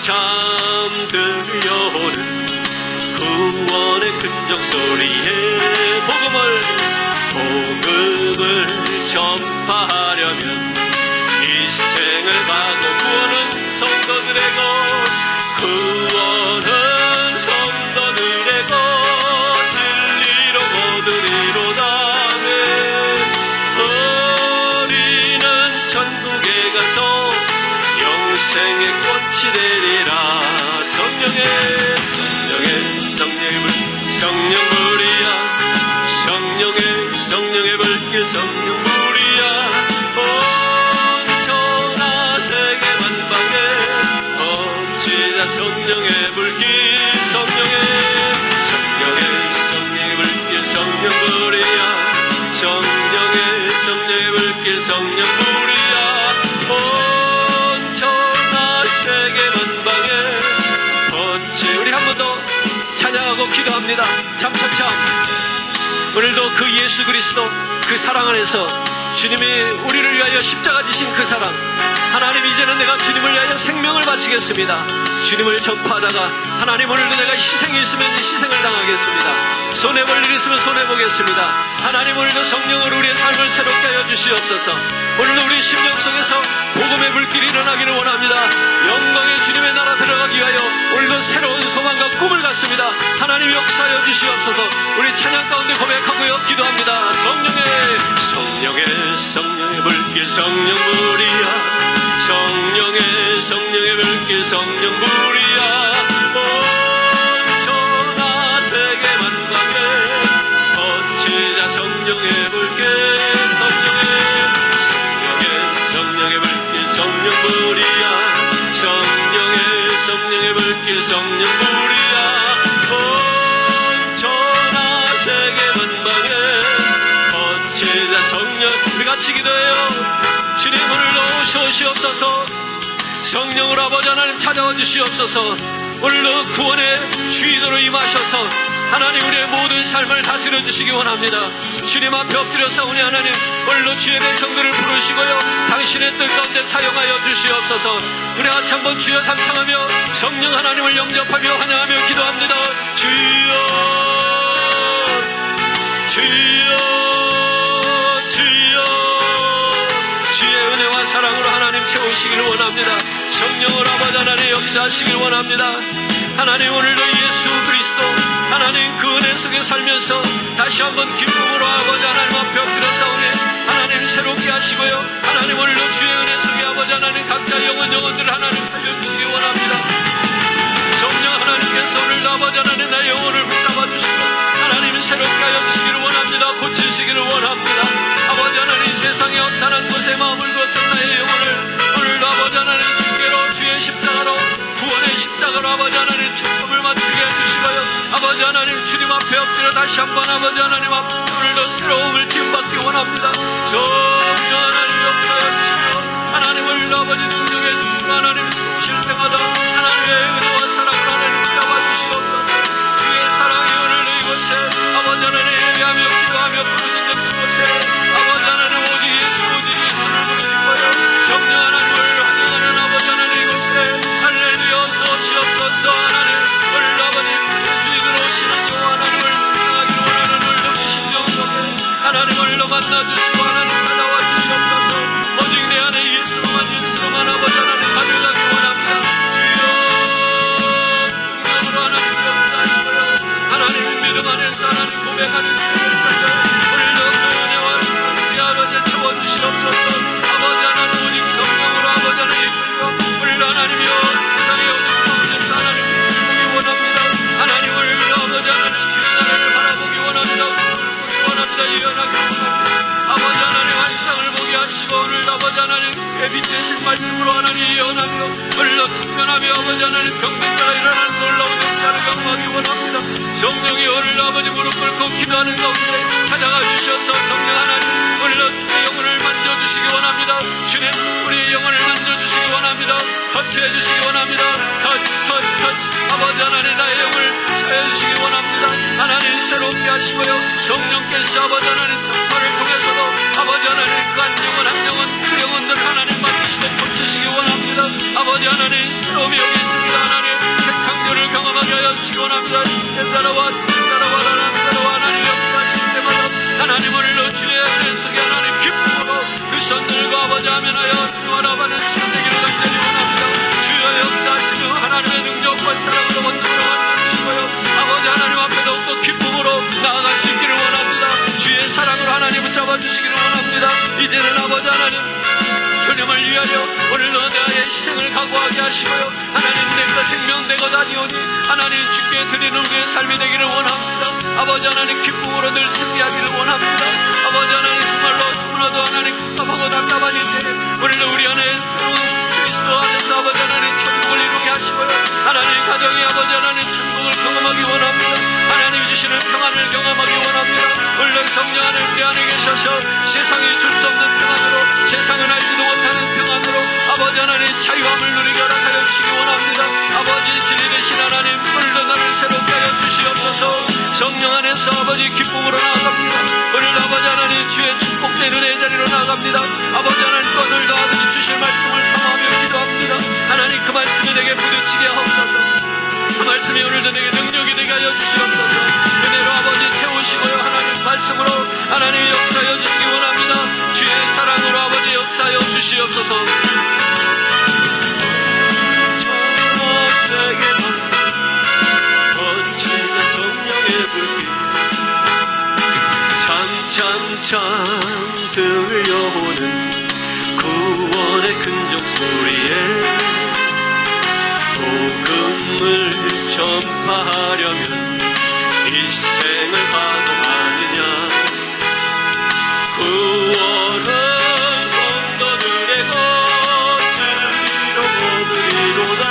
Speaker 1: 참 들려오는 구원의 근정 소리에 복음을 전파하려면 희생을 받고 구원은 성도들의 것, 구원은 성도들의 것, 진리로 거두리로다. 우리는 천국에 가서 영생의 꽃이 되리라. 성령의 성령 불이야. 성령의 불길 성령 불이야. 온 천하 세계 만방에 번지자 성령의 불길. 성령의 불길 성령 불이야. 성령의 불길 성령 불이야. 온 천하 세계 만방에 번지. 우리 한 번 더 찬양하고 기도합니다. 참 오늘도 그 예수 그리스도 그 사랑 안에서 주님이 우리를 위하여 십자가 지신 그 사랑, 하나님 이제는 내가 주님을 위하여 생명을 바치겠습니다. 주님을 전파하다가 하나님 오늘도 내가 희생이 있으면 희생을 당하겠습니다. 손해볼 일 있으면 손해보겠습니다. 하나님 오늘도 성령으로 우리의 삶을 새롭게 하여 주시옵소서. 오늘도 우리 심령 속에서 복음의 불길이 일어나기를 원합니다. 영광의 주님의 나라 들어가기 위하여 오늘도 새로운 소망과 꿈을 갖습니다. 하나님 역사하여 주시옵소서. 우리 찬양 가운데 고백하고요 기도합니다. 성령의 불길 성령 불이야. 성령의 불길 성령 불이야. 온 천하 세계 만방에 같이 기도해요. 주님 오늘도 오시옵소서. 성령으로 아버지 하나님 찾아와 주시옵소서. 오늘도 구원의 주인으로 임하셔서 하나님 우리의 모든 삶을 다스려 주시기 원합니다. 주님 앞에 엎드려서 우리 하나님 오늘도 주의 백성들을 부르시고요 당신의 뜻 가운데 사용하여 주시옵소서. 우리 같이 한번 주여 삼창하며 성령 하나님을 영접하며 환영하며 기도합니다. 주여 주여 주여 주의 은혜와 사랑으로 하나님 채우시기를 원합니다. 성령으로 아버지 하나님 역사하시길 원합니다. 하나님 오늘도 예수 그리스도 하나님 그 은혜 속에 살면서 다시 한번 기쁨으로 아버지 하나님 앞에 엎드려서 우리 하나님 새롭게 하시고요 하나님 오늘도 주의 은혜 속에 아버지 하나님 각자 영혼들을 하나님 살려주시기 원합니다. 성령 하나님께서 오늘도 아버지 하나님 나의 영혼을 붙잡아 주시고 하나님 새롭게 하여 주시기를 원합니다. 고치시기를 원합니다. 아버지 하나님 세상의 헛단한 곳에 마음을 두었던 나의 영혼을 오늘도 아버지 하나님 주께로 주의 십자가로 구원의 십자가로 아버지 하나님 초점을 맞추게 해주시고요 아버지 하나님 주님 앞에 엎드려 다시 한번 아버지 하나님 앞에 오늘도 새로움을 지음받기 원합니다. 성령 하나님 역사해 주시고 하나님을 아버지 능력해 주시고 하나님 세우실 때마다 하나님의 은혜와 사랑을 하나님 붙잡아 주시옵소서. 주의 사랑이 오늘도 이곳에 아버지 하나님 예배하며 기도하며 부르짖는 그곳에 아버지 하나님 오직 예수를 부르짖고요 성령 하나님을 환영하는 아버지 하나님 이곳에 할렐루야 어서오시옵소서. 하나님 오늘 아버님 주인으로 오시는 여 하나님을 향하기를 원하는 오늘도 심령 속에 하나님 오늘도 만나주시고 하나님 찾아와 주시옵소서. 오직 내 안에 예수로만 아버지 하나님 가져가기 원합니다. 주여 능력으로 하나님 역사하시고요 하나님 믿음 안에서 하나님 고백하는 주님을 살려 오늘도 그 은혜와 우리 아버지 채워주시옵소서. 아버지 하나님 오직 성령으로 아버지 하나님 이끌고 오늘 하나님이여 세상의 어둠 가운데서 하나님 보기 원합니다. 하나님을 아버지 하나님 주의 나라를 바라보기 원합니다. 보기 원합니다. 예언하기 원합니다. 아버지 하나님 환상을 보게 하시고 오늘 아버지 하나님 빛 되신 말씀으로 하나님 예언하며 오늘도 특별하며 아버지 하나님 병든자가 일어나는 놀라운 역사를 경험하기 원합니다. 성령이 오늘 아버지 무릎 꿇고 기도하는 가운데 찾아가 주셔서 성령 하나님 오늘도 주의 영혼을 만져주시기 원합니다. 주님 우리의 영혼을 만져주시기 원합니다. 터치해 주시기 원합니다. 터치 아버지 하나님 나의 영을 차여주시기 원합니다. 하나님 새롭게 하시고요 성령께서 아버지 하나님 전파를 통해서도 아버지 하나님 그 한 영혼 한 영혼 그 영혼들을 하나님 만드시고 고치시기 원합니다. 아버지 하나님 새로움이 여기 있습니다. 하나님 새 창조를 경험하게 하여 주시기 원합니다. 따라와 하나님 역사하실 때마다 하나님 오늘도 주의 은혜 속에 하나님 기쁨으로 그 손들과 아버지 하면 하여 원하는 시간 되기를 간절히 원합니다. 주여 역사하시며 하나님의 능력과 사랑으로 원동으로 만나주시고요 아버지 하나님 앞에 더욱더 기쁨으로 나아갈 수 있기를 원합니다. 주의 사랑으로 하나님 붙잡아 주시기를 원합니다. 이제는 아버지 하나님 주님을 위하여 오늘도 나의 희생을 각오하게 하시고요 하나님 내가 생명되고다니오니 하나님 주께 드리는 우리의 삶이 되기를 원합니다. 아버지 하나님 기쁨으로 늘 승리하기를 원합니다. 아버지 하나님 정말로 너무나도 하나님 답답하고 답답한 이때 오늘도 우리 안에 새로운 그리스도 안에서 아버지 하나님 천국을 이루게 하시고요 하나님 가정이 아버지 하나님 천국을 경험하기 원합니다. 하나님 주시는 평안을 경험하기 원합니다. 오늘도 성령 하나님 우리 안에 계셔서 세상이 줄 수 없는 평안으로 세상은 알지도 못하는 평안으로 아버지 하나님 자유함을 누리게 허락하여 주시기 원합니다. 아버지 진리 되신 하나님 오늘도 나를 새롭게 하여 주시옵소서. 성령 안에서 아버지 기쁨으로 나아갑니다. 오늘도 아버지 하나님 주의 축복된 은혜의 자리로 나아갑니다. 아버지 하나님과 오늘도 아버지 주실 말씀을 사모하며 기도합니다. 하나님 그 말씀이 내게 부딪히게 하옵소서. 그 말씀이 오늘도 내게 능력이 되게 하여 주시옵소서. 은혜로 아버지 채우시고요 하나님 말씀으로 하나님 역사하여 주시기 원합니다. 주의 사랑으로 아버지 역사하여 주시옵소서. 저세계만 거치는 성령의 불빛 잠잠잠 들려오는 구원의 근정 소리에 복음을 전파하려면 일생을 파동하느냐 구원은 성도들의 것을 잃어버리로다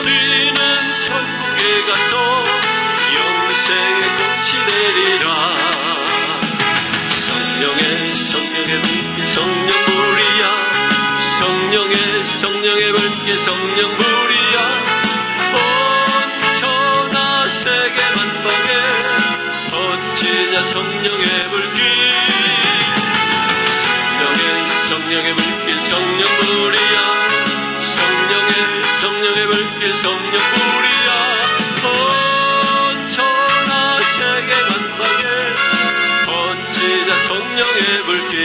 Speaker 1: 우리는 천국에 가서 영생의 꽃이 되리라 성령 부리야 온 천하 세계 만방에 번지자 성령의 불길 성령의 불길 성령 부리야 성령의 불길 성령 부리야 온 천하 세계 만방에 번지자 성령의 불길.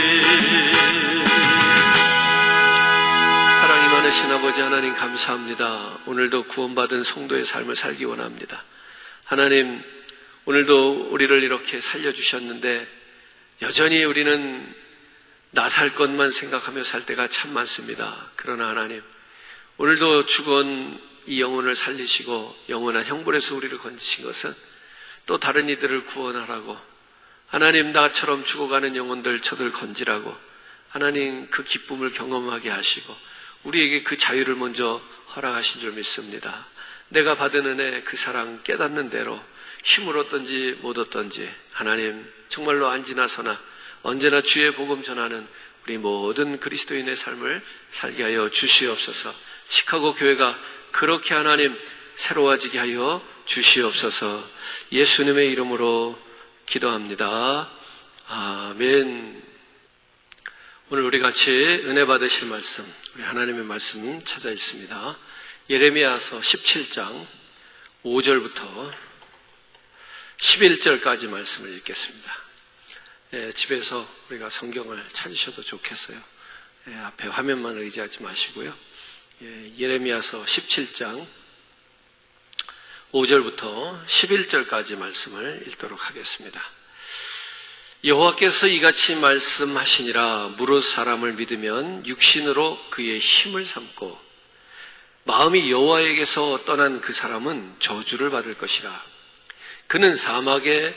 Speaker 1: 사랑이 많으신 아버지 하나님 감사합니다. 오늘도 구원받은 성도의 삶을 살기 원합니다. 하나님, 오늘도 우리를 이렇게 살려주셨는데 여전히 우리는 나 살 것만 생각하며 살 때가 참 많습니다. 그러나 하나님, 오늘도 죽은 이 영혼을 살리시고 영원한 형벌에서 우리를 건지신 것은 또 다른 이들을 구원하라고, 하나님 나처럼 죽어가는 영혼들 저들 건지라고 하나님 그 기쁨을 경험하게 하시고 우리에게 그 자유를 먼저 허락하신 줄 믿습니다. 내가 받은 은혜 그 사랑 깨닫는 대로 힘을 얻든지 못 얻든지 하나님 정말로 안지나 서나 언제나 주의 복음 전하는 우리 모든 그리스도인의 삶을 살게 하여 주시옵소서. 시카고 교회가 그렇게 하나님 새로워지게 하여 주시옵소서. 예수님의 이름으로 기도합니다. 아멘. 오늘 우리 같이 은혜 받으실 말씀, 우리 하나님의 말씀 찾아 있습니다. 예레미야서 17장 5절부터 11절까지 말씀을 읽겠습니다. 집에서 우리가 성경을 찾으셔도 좋겠어요. 앞에 화면만 의지하지 마시고요. 예레미야서 17장 5절부터 11절까지 말씀을 읽도록 하겠습니다. 여호와께서 이같이 말씀하시니라. 무릇 사람을 믿으면 육신으로 그의 힘을 삼고 마음이 여호와에게서 떠난 그 사람은 저주를 받을 것이라. 그는 사막에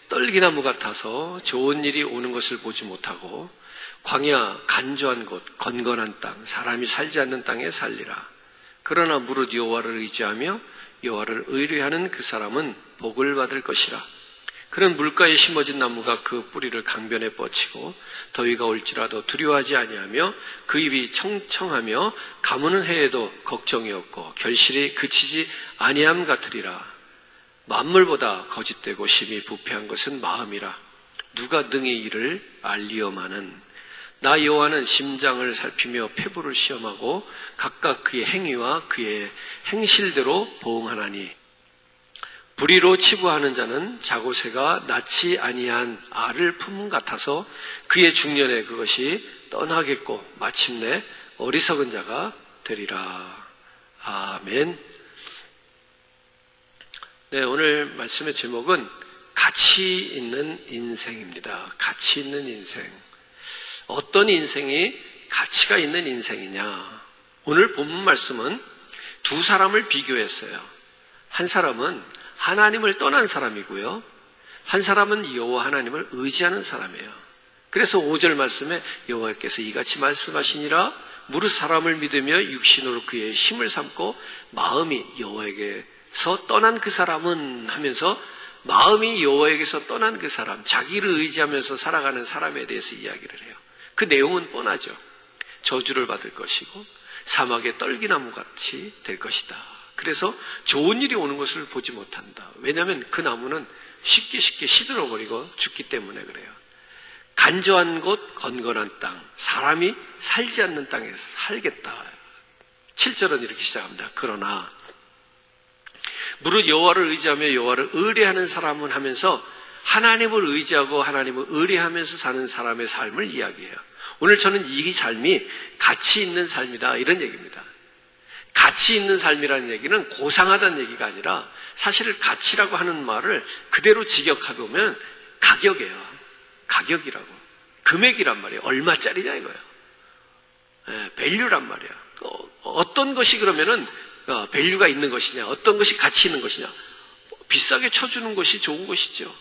Speaker 1: 떨기나무 같아서 좋은 일이 오는 것을 보지 못하고 광야 간조한 곳 건건한 땅 사람이 살지 않는 땅에 살리라. 그러나 무릇 여호와를 의지하며 여호와를 의뢰하는 그 사람은 복을 받을 것이라. 그는 물가에 심어진 나무가 그 뿌리를 강변에 뻗치고 더위가 올지라도 두려워하지 아니하며 그 입이 청청하며 가무는 해에도 걱정이 없고 결실이 그치지 아니함 같으리라. 만물보다 거짓되고 심히 부패한 것은 마음이라. 누가 능히 이를 알리오마는. 나 여호와는 심장을 살피며 폐부를 시험하고 각각 그의 행위와 그의 행실대로 보응하나니. 불의로 치부하는 자는 자고새가 낳지 아니한 알을 품은 같아서 그의 중년에 그것이 떠나겠고 마침내 어리석은 자가 되리라. 아멘. 네, 오늘 말씀의 제목은 가치 있는 인생입니다. 가치 있는 인생. 어떤 인생이 가치가 있는 인생이냐? 오늘 본문 말씀은 두 사람을 비교했어요. 한 사람은 하나님을 떠난 사람이고요. 한 사람은 여호와 하나님을 의지하는 사람이에요. 그래서 5절 말씀에 여호와께서 이같이 말씀하시니라. 무릇 사람을 믿으며 육신으로 그의 힘을 삼고 마음이 여호와에게서 떠난 그 사람은 하면서 마음이 여호와에게서 떠난 그 사람, 자기를 의지하면서 살아가는 사람에 대해서 이야기를 해요. 그 내용은 뻔하죠. 저주를 받을 것이고 사막의 떨기나무 같이 될 것이다. 그래서 좋은 일이 오는 것을 보지 못한다. 왜냐하면 그 나무는 쉽게 시들어버리고 죽기 때문에 그래요. 간조한 곳 건건한 땅, 사람이 살지 않는 땅에서 살겠다. 7절은 이렇게 시작합니다. 그러나 무릇 여호와를 의지하며 여호와를 의뢰하는 사람은 하면서 하나님을 의지하고 하나님을 의뢰하면서 사는 사람의 삶을 이야기해요. 오늘 저는 이 삶이 가치 있는 삶이다 이런 얘기입니다. 가치 있는 삶이라는 얘기는 고상하다는 얘기가 아니라 사실 가치라고 하는 말을 그대로 직역해보면 가격이에요. 가격이라고. 금액이란 말이에요. 얼마짜리냐 이거예요. 밸류란 말이에요. 어떤 것이 그러면은 밸류가 있는 것이냐, 어떤 것이 가치 있는 것이냐. 비싸게 쳐주는 것이 좋은 것이죠.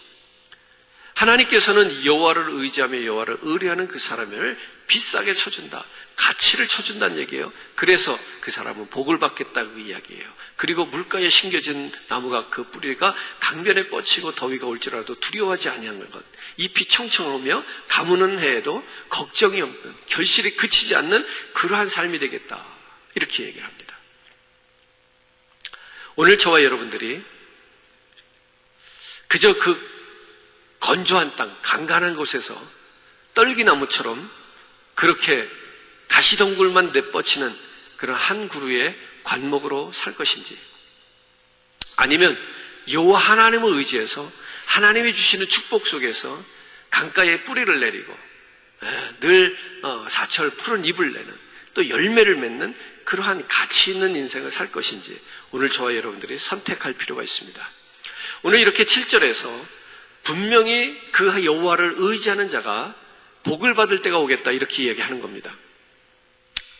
Speaker 1: 하나님께서는 여호와를 의지하며 여호와를 의뢰하는 그 사람을 비싸게 쳐준다. 가치를 쳐준다는 얘기예요. 그래서 그 사람은 복을 받겠다고 이야기해요. 그리고 물가에 심겨진 나무가 그 뿌리가 강변에 뻗치고 더위가 올지라도 두려워하지 아니하는 것. 잎이 청청하며 가무는 해에도 걱정이 없는, 결실이 그치지 않는 그러한 삶이 되겠다. 이렇게 얘기를 합니다. 오늘 저와 여러분들이 그저 그 건조한 땅, 간간한 곳에서 떨기나무처럼 그렇게 가시덩굴만 내뻗치는 그런 한 그루의 관목으로 살 것인지, 아니면 여호와 하나님을 의지해서 하나님이 주시는 축복 속에서 강가에 뿌리를 내리고 늘 사철 푸른 잎을 내는, 또 열매를 맺는 그러한 가치 있는 인생을 살 것인지 오늘 저와 여러분들이 선택할 필요가 있습니다. 오늘 이렇게 7절에서 분명히 그 여호와를 의지하는 자가 복을 받을 때가 오겠다 이렇게 이야기하는 겁니다.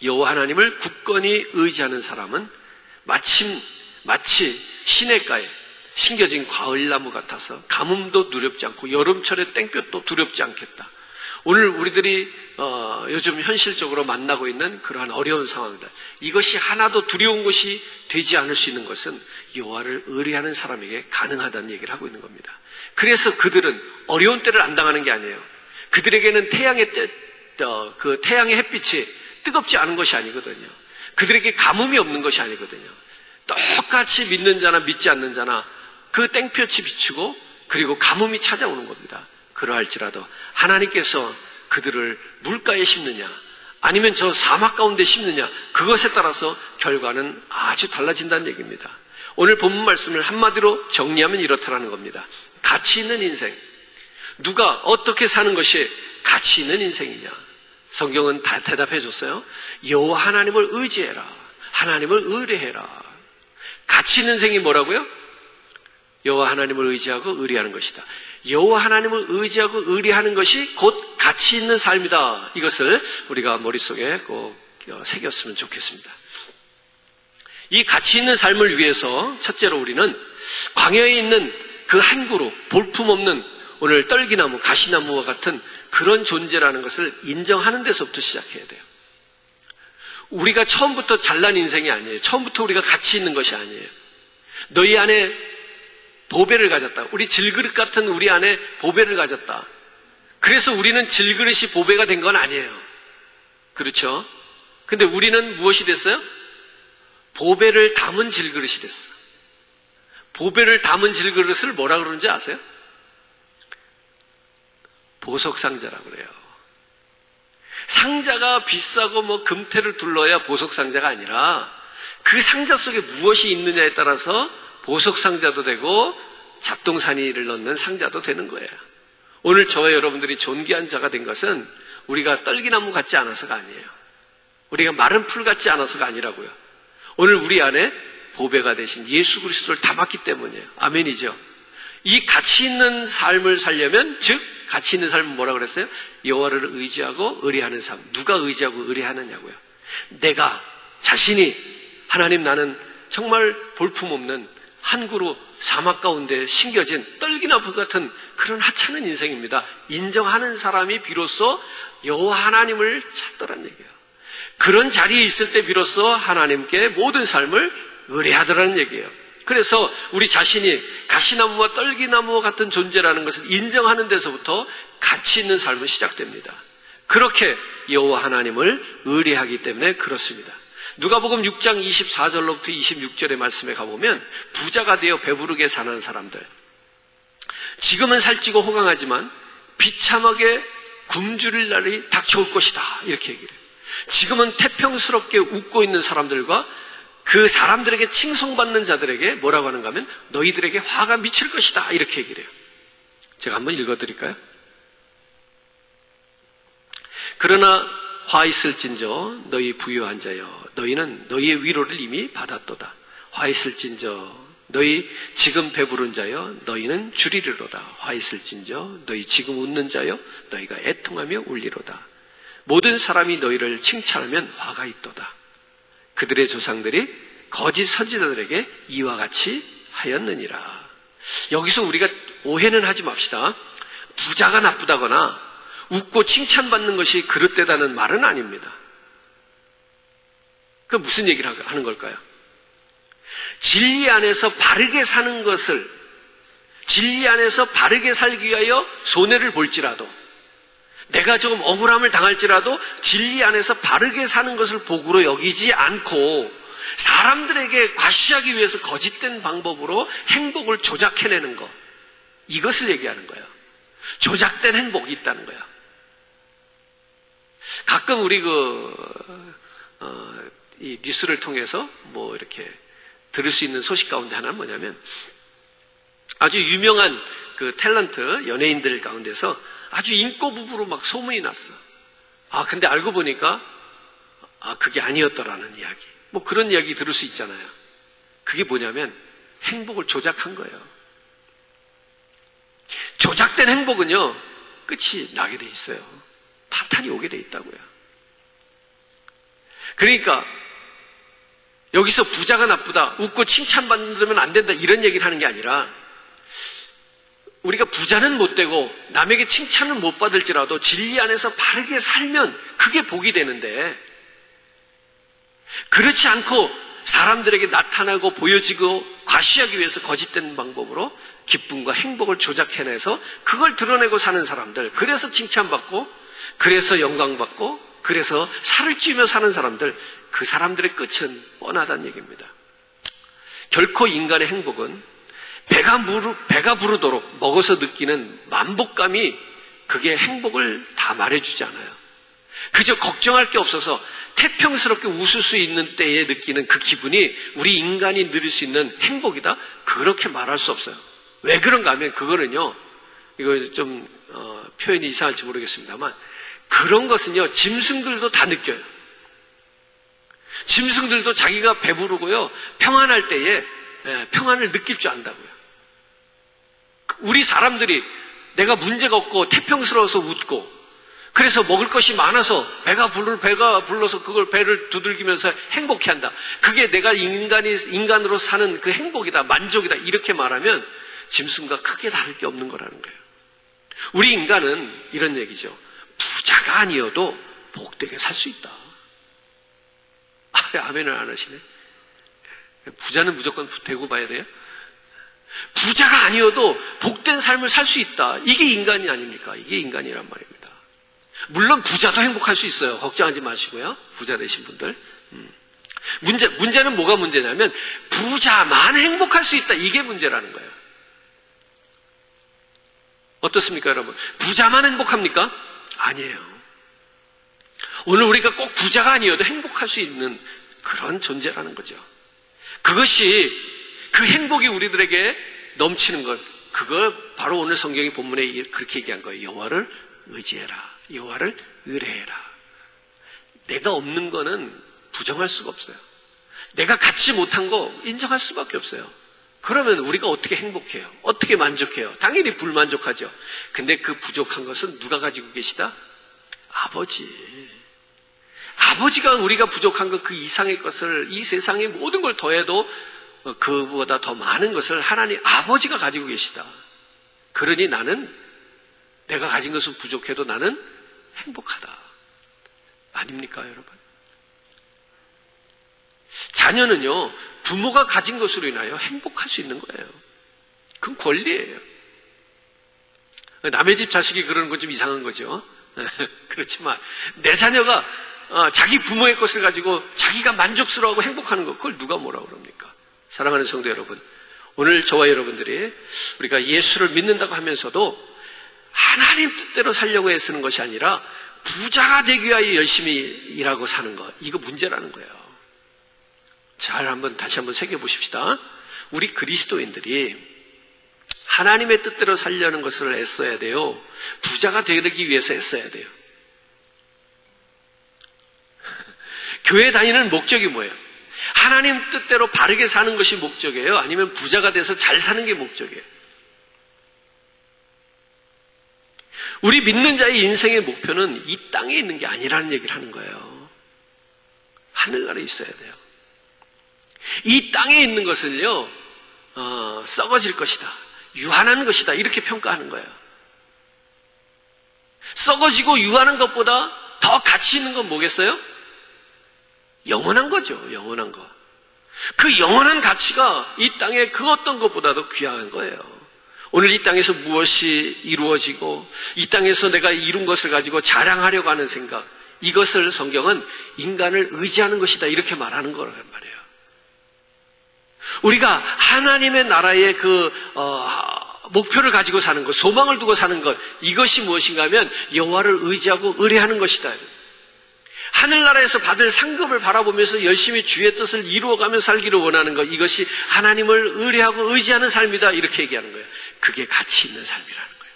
Speaker 1: 여호와 하나님을 굳건히 의지하는 사람은 마치 시냇가에 심겨진 가을나무 같아서 가뭄도 두렵지 않고 여름철에 땡볕도 두렵지 않겠다. 오늘 우리들이 요즘 현실적으로 만나고 있는 그러한 어려운 상황들, 이것이 하나도 두려운 것이 되지 않을 수 있는 것은 여호와를 의뢰하는 사람에게 가능하다는 얘기를 하고 있는 겁니다. 그래서 그들은 어려운 때를 안 당하는 게 아니에요. 그들에게는 그 태양의 햇빛이 뜨겁지 않은 것이 아니거든요. 그들에게 가뭄이 없는 것이 아니거든요. 똑같이 믿는 자나 믿지 않는 자나 그 땡볕이 비추고 그리고 가뭄이 찾아오는 겁니다. 그러할지라도 하나님께서 그들을 물가에 심느냐 아니면 저 사막 가운데 심느냐, 그것에 따라서 결과는 아주 달라진다는 얘기입니다. 오늘 본문 말씀을 한마디로 정리하면 이렇다라는 겁니다. 가치 있는 인생, 누가 어떻게 사는 것이 가치 있는 인생이냐? 성경은 다 대답해 줬어요. 여호와 하나님을 의지해라, 하나님을 의뢰해라. 가치 있는 인생이 뭐라고요? 여호와 하나님을 의지하고 의뢰하는 것이다. 여호와 하나님을 의지하고 의뢰하는 것이 곧 가치 있는 삶이다. 이것을 우리가 머릿속에 꼭 새겼으면 좋겠습니다. 이 가치 있는 삶을 위해서 첫째로 우리는 광야에 있는 그 한 그루 볼품없는 오늘 떨기나무, 가시나무와 같은 그런 존재라는 것을 인정하는 데서부터 시작해야 돼요. 우리가 처음부터 잘난 인생이 아니에요. 처음부터 우리가 가치 있는 것이 아니에요. 너희 안에 보배를 가졌다. 우리 질그릇 같은 우리 안에 보배를 가졌다. 그래서 우리는 질그릇이 보배가 된 건 아니에요. 그렇죠? 근데 우리는 무엇이 됐어요? 보배를 담은 질그릇이 됐어. 보배를 담은 질그릇을 뭐라 그러는지 아세요? 보석상자라고 그래요. 상자가 비싸고 뭐 금태를 둘러야 보석상자가 아니라 그 상자 속에 무엇이 있느냐에 따라서 보석상자도 되고 잡동사니를 넣는 상자도 되는 거예요. 오늘 저와 여러분들이 존귀한 자가 된 것은 우리가 떨기나무 같지 않아서가 아니에요. 우리가 마른 풀 같지 않아서가 아니라고요. 오늘 우리 안에 보배가 되신 예수 그리스도를 담았기 때문이에요. 아멘이죠. 이 가치 있는 삶을 살려면, 즉 가치 있는 삶은 뭐라고 그랬어요? 여호와를 의지하고 의뢰하는 삶. 누가 의지하고 의뢰하느냐고요. 내가 자신이 하나님, 나는 정말 볼품없는 한 그루 사막 가운데 심겨진 떨기나무 같은 그런 하찮은 인생입니다. 인정하는 사람이 비로소 여호와 하나님을 찾더란 얘기예요. 그런 자리에 있을 때 비로소 하나님께 모든 삶을 의뢰하더라는 얘기예요. 그래서 우리 자신이 가시나무와 떨기나무와 같은 존재라는 것을 인정하는 데서부터 가치 있는 삶은 시작됩니다. 그렇게 여호와 하나님을 의뢰하기 때문에 그렇습니다. 누가복음 6장 24절로부터 26절의 말씀에 가보면 부자가 되어 배부르게 사는 사람들, 지금은 살찌고 호강하지만 비참하게 굶주릴 날이 닥쳐올 것이다, 이렇게 얘기를 해요. 지금은 태평스럽게 웃고 있는 사람들과 그 사람들에게 칭송받는 자들에게 뭐라고 하는가 하면 너희들에게 화가 미칠 것이다, 이렇게 얘기를 해요. 제가 한번 읽어드릴까요? 그러나 화 있을진저 너희 부유한 자여, 너희는 너희의 위로를 이미 받았도다. 화 있을진저 너희 지금 배부른 자여, 너희는 주리리로다. 화 있을진저 너희 지금 웃는 자여, 너희가 애통하며 울리로다. 모든 사람이 너희를 칭찬하면 화가 있도다. 그들의 조상들이 거짓 선지자들에게 이와 같이 하였느니라. 여기서 우리가 오해는 하지 맙시다. 부자가 나쁘다거나 웃고 칭찬받는 것이 그릇되다는 말은 아닙니다. 그 무슨 얘기를 하는 걸까요? 진리 안에서 바르게 사는 것을, 진리 안에서 바르게 살기 위하여 손해를 볼지라도, 내가 조금 억울함을 당할지라도 진리 안에서 바르게 사는 것을 복으로 여기지 않고 사람들에게 과시하기 위해서 거짓된 방법으로 행복을 조작해내는 것, 이것을 얘기하는 거예요. 조작된 행복이 있다는 거예요. 가끔 우리 이 뉴스를 통해서 뭐 이렇게 들을 수 있는 소식 가운데 하나는 뭐냐면, 아주 유명한 그 탤런트 연예인들 가운데서 아주 인고 부부로 막 소문이 났어. 근데 알고 보니까 그게 아니었더라는 이야기. 뭐 그런 이야기 들을 수 있잖아요. 그게 뭐냐면 행복을 조작한 거예요. 조작된 행복은요, 끝이 나게 돼 있어요. 파탄이 오게 돼 있다고요. 그러니까 여기서 부자가 나쁘다, 웃고 칭찬받으면 안 된다, 이런 얘기를 하는 게 아니라, 우리가 부자는 못 되고 남에게 칭찬을 못 받을지라도 진리 안에서 바르게 살면 그게 복이 되는데, 그렇지 않고 사람들에게 나타나고 보여지고 과시하기 위해서 거짓된 방법으로 기쁨과 행복을 조작해내서 그걸 드러내고 사는 사람들, 그래서 칭찬받고, 그래서 영광받고, 그래서 살을 찌우며 사는 사람들, 그 사람들의 끝은 뻔하다는 얘기입니다. 결코 인간의 행복은 배가 부르도록 먹어서 느끼는 만복감이 그게 행복을 다 말해주지 않아요. 그저 걱정할 게 없어서 태평스럽게 웃을 수 있는 때에 느끼는 그 기분이 우리 인간이 누릴 수 있는 행복이다? 그렇게 말할 수 없어요. 왜 그런가 하면 그거는요, 이거 좀 표현이 이상할지 모르겠습니다만, 그런 것은요, 짐승들도 다 느껴요. 짐승들도 자기가 배부르고요, 평안할 때에 평안을 느낄 줄 안다고요. 우리 사람들이 내가 문제가 없고 태평스러워서 웃고, 그래서 먹을 것이 많아서 배가 불러서 그걸 배를 두들기면서 행복해한다. 그게 내가 인간으로 사는 그 행복이다, 만족이다, 이렇게 말하면 짐승과 크게 다를 게 없는 거라는 거예요. 우리 인간은 이런 얘기죠. 부자가 아니어도 복되게 살 수 있다. 아멘을 안 하시네. 부자는 무조건 되고 봐야 돼요. 부자가 아니어도 복된 삶을 살 수 있다. 이게 인간이 아닙니까? 이게 인간이란 말입니다. 물론 부자도 행복할 수 있어요. 걱정하지 마시고요. 부자 되신 분들. 문제는 뭐가 문제냐면 부자만 행복할 수 있다. 이게 문제라는 거예요. 어떻습니까, 여러분? 부자만 행복합니까? 아니에요. 오늘 우리가 꼭 부자가 아니어도 행복할 수 있는 그런 존재라는 거죠. 그것이, 그 행복이 우리들에게 넘치는 것, 그거 바로 오늘 성경의 본문에 그렇게 얘기한 거예요. 여호와를 의지해라. 여호와를 의뢰해라. 내가 없는 거는 부정할 수가 없어요. 내가 갖지 못한 거 인정할 수밖에 없어요. 그러면 우리가 어떻게 행복해요? 어떻게 만족해요? 당연히 불만족하죠. 근데 그 부족한 것은 누가 가지고 계시다? 아버지. 아버지가 우리가 부족한 것, 그 이상의 것을, 이 세상의 모든 걸 더해도 그보다 더 많은 것을 하나님 아버지가 가지고 계시다. 그러니 나는 내가 가진 것은 부족해도 나는 행복하다. 아닙니까, 여러분? 자녀는요, 부모가 가진 것으로 인하여 행복할 수 있는 거예요. 그건 권리예요. 남의 집 자식이 그러는 건 좀 이상한 거죠. 그렇지만 내 자녀가 자기 부모의 것을 가지고 자기가 만족스러워하고 행복하는 것, 그걸 누가 뭐라고 그럽니까? 사랑하는 성도 여러분, 오늘 저와 여러분들이 우리가 예수를 믿는다고 하면서도 하나님 뜻대로 살려고 애쓰는 것이 아니라 부자가 되기 위하여 열심히 일하고 사는 것, 이거 문제라는 거예요. 다시 한번 새겨보십시다. 우리 그리스도인들이 하나님의 뜻대로 살려는 것을 애써야 돼요. 부자가 되기 위해서 애써야 돼요. 교회 다니는 목적이 뭐예요? 하나님 뜻대로 바르게 사는 것이 목적이에요? 아니면 부자가 돼서 잘 사는 게 목적이에요? 우리 믿는 자의 인생의 목표는 이 땅에 있는 게 아니라는 얘기를 하는 거예요. 하늘나라에 있어야 돼요. 이 땅에 있는 것을요, 썩어질 것이다, 유한한 것이다, 이렇게 평가하는 거예요. 썩어지고 유한한 것보다 더 가치 있는 건 뭐겠어요? 영원한 거죠. 영원한 거. 그 영원한 가치가 이 땅의 그 어떤 것보다도 귀한 거예요. 오늘 이 땅에서 무엇이 이루어지고 이 땅에서 내가 이룬 것을 가지고 자랑하려고 하는 생각, 이것을 성경은 인간을 의지하는 것이다, 이렇게 말하는 거란 말이에요. 우리가 하나님의 나라의 목표를 가지고 사는 것, 소망을 두고 사는 것, 이것이 무엇인가 하면 여호와를 의지하고 의뢰하는 것이다. 하늘나라에서 받을 상급을 바라보면서 열심히 주의 뜻을 이루어가며 살기를 원하는 것, 이것이 하나님을 의뢰하고 의지하는 삶이다. 이렇게 얘기하는 거예요. 그게 가치 있는 삶이라는 거예요.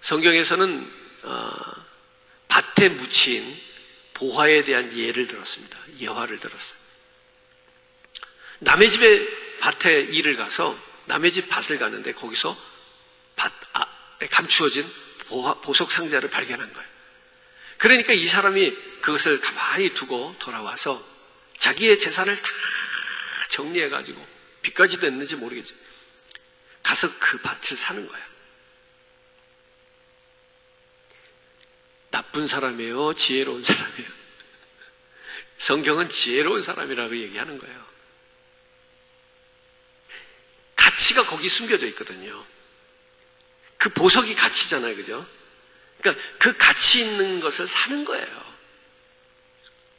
Speaker 1: 성경에서는 밭에 묻힌 보화에 대한 예를 들었습니다. 예화를 들었어요. 남의 집에 밭에 일을 가서 남의 집 밭을 가는데 거기서 감추어진 보석 상자를 발견한 거예요. 그러니까 이 사람이 그것을 가만히 두고 돌아와서 자기의 재산을 다 정리해가지고 빚까지 됐는지 모르겠지. 가서 그 밭을 사는 거야. 나쁜 사람이에요? 지혜로운 사람이에요? 성경은 지혜로운 사람이라고 얘기하는 거예요. 가치가 거기 숨겨져 있거든요. 그 보석이 가치잖아요. 그죠? 그러니까 그 가치 있는 것을 사는 거예요.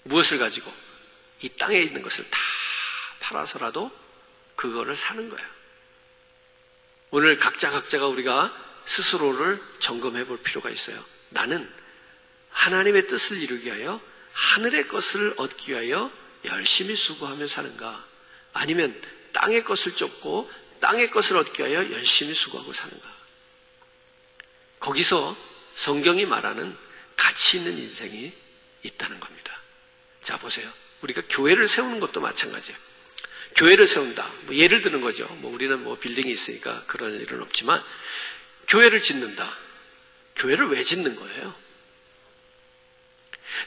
Speaker 1: 무엇을 가지고? 이 땅에 있는 것을 다 팔아서라도 그거를 사는 거예요. 오늘 각자가 우리가 스스로를 점검해 볼 필요가 있어요. 나는 하나님의 뜻을 이루기 위하여 하늘의 것을 얻기 위하여 열심히 수고하며 사는가? 아니면 땅의 것을 쫓고 땅의 것을 얻기 위하여 열심히 수고하고 사는가? 거기서 성경이 말하는 가치 있는 인생이 있다는 겁니다. 자, 보세요. 우리가 교회를 세우는 것도 마찬가지예요. 교회를 세운다. 예를 드는 거죠. 우리는 빌딩이 있으니까 그런 일은 없지만, 교회를 짓는다. 교회를 왜 짓는 거예요?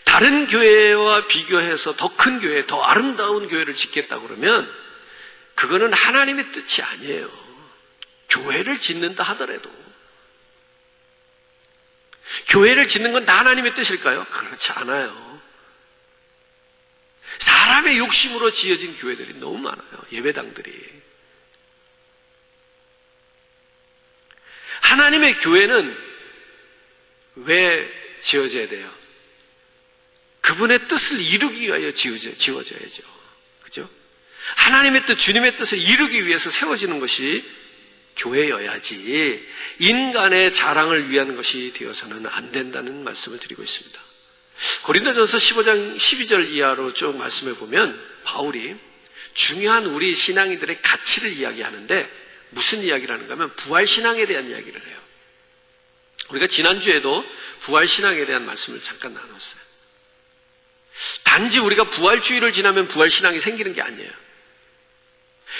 Speaker 1: 다른 교회와 비교해서 더 큰 교회, 더 아름다운 교회를 짓겠다 그러면 그거는 하나님의 뜻이 아니에요. 교회를 짓는다 하더라도. 교회를 짓는 건 다 하나님의 뜻일까요? 그렇지 않아요. 사람의 욕심으로 지어진 교회들이 너무 많아요. 예배당들이. 하나님의 교회는 왜 지어져야 돼요? 그분의 뜻을 이루기 위하여 지어져야죠. 그죠? 하나님의 뜻, 주님의 뜻을 이루기 위해서 세워지는 것이 교회여야지 인간의 자랑을 위한 것이 되어서는 안 된다는 말씀을 드리고 있습니다. 고린도전서 15장 12절 이하로 쭉 말씀해 보면 바울이 중요한 우리 신앙인들의 가치를 이야기하는데 무슨 이야기를 하는가 하면 부활신앙에 대한 이야기를 해요. 우리가 지난주에도 부활신앙에 대한 말씀을 잠깐 나눴어요. 단지 우리가 부활주의를 지나면 부활신앙이 생기는 게 아니에요.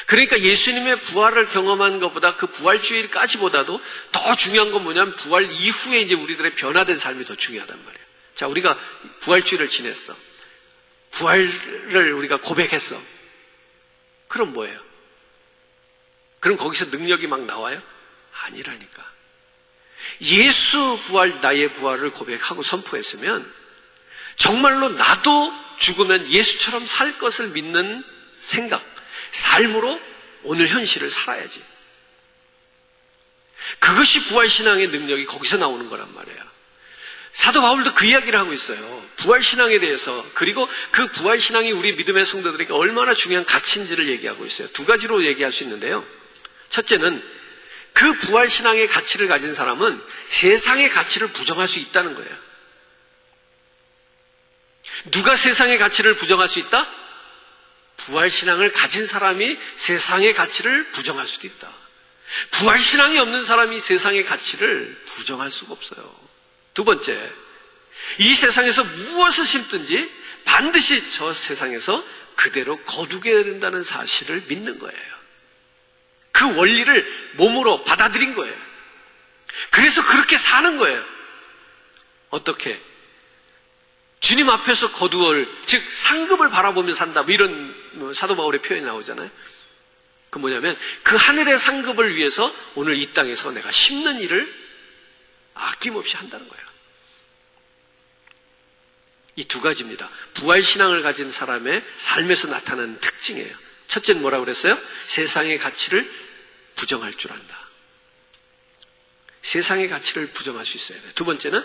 Speaker 1: 그러니까 예수님의 부활을 경험한 것보다 그 부활주의까지보다도 더 중요한 건 뭐냐면 부활 이후에 이제 우리들의 변화된 삶이 더 중요하단 말이에요. 자, 우리가 부활주의를 지냈어. 부활을 우리가 고백했어. 그럼 뭐예요? 그럼 거기서 능력이 막 나와요? 아니라니까. 예수 부활, 나의 부활을 고백하고 선포했으면 정말로 나도 죽으면 예수처럼 살 것을 믿는 생각, 삶으로 오늘 현실을 살아야지. 그것이 부활신앙의 능력이 거기서 나오는 거란 말이에요. 사도 바울도 그 이야기를 하고 있어요. 부활신앙에 대해서. 그리고 그 부활신앙이 우리 믿음의 성도들에게 얼마나 중요한 가치인지를 얘기하고 있어요. 두 가지로 얘기할 수 있는데요. 첫째는 그 부활신앙의 가치를 가진 사람은 세상의 가치를 부정할 수 있다는 거예요. 누가 세상의 가치를 부정할 수 있다? 부활신앙을 가진 사람이 세상의 가치를 부정할 수도 있다. 부활신앙이 없는 사람이 세상의 가치를 부정할 수가 없어요. 두 번째, 이 세상에서 무엇을 심든지 반드시 저 세상에서 그대로 거두게 된다는 사실을 믿는 거예요. 그 원리를 몸으로 받아들인 거예요. 그래서 그렇게 사는 거예요. 어떻게? 주님 앞에서 거두을, 즉 상급을 바라보며 산다. 이런 사도 바울의 표현이 나오잖아요. 그 뭐냐면 그 하늘의 상급을 위해서 오늘 이 땅에서 내가 심는 일을 아낌없이 한다는 거예요. 이 두 가지입니다. 부활신앙을 가진 사람의 삶에서 나타나는 특징이에요. 첫째는 뭐라고 그랬어요? 세상의 가치를 부정할 줄 안다. 세상의 가치를 부정할 수 있어야 돼요. 두 번째는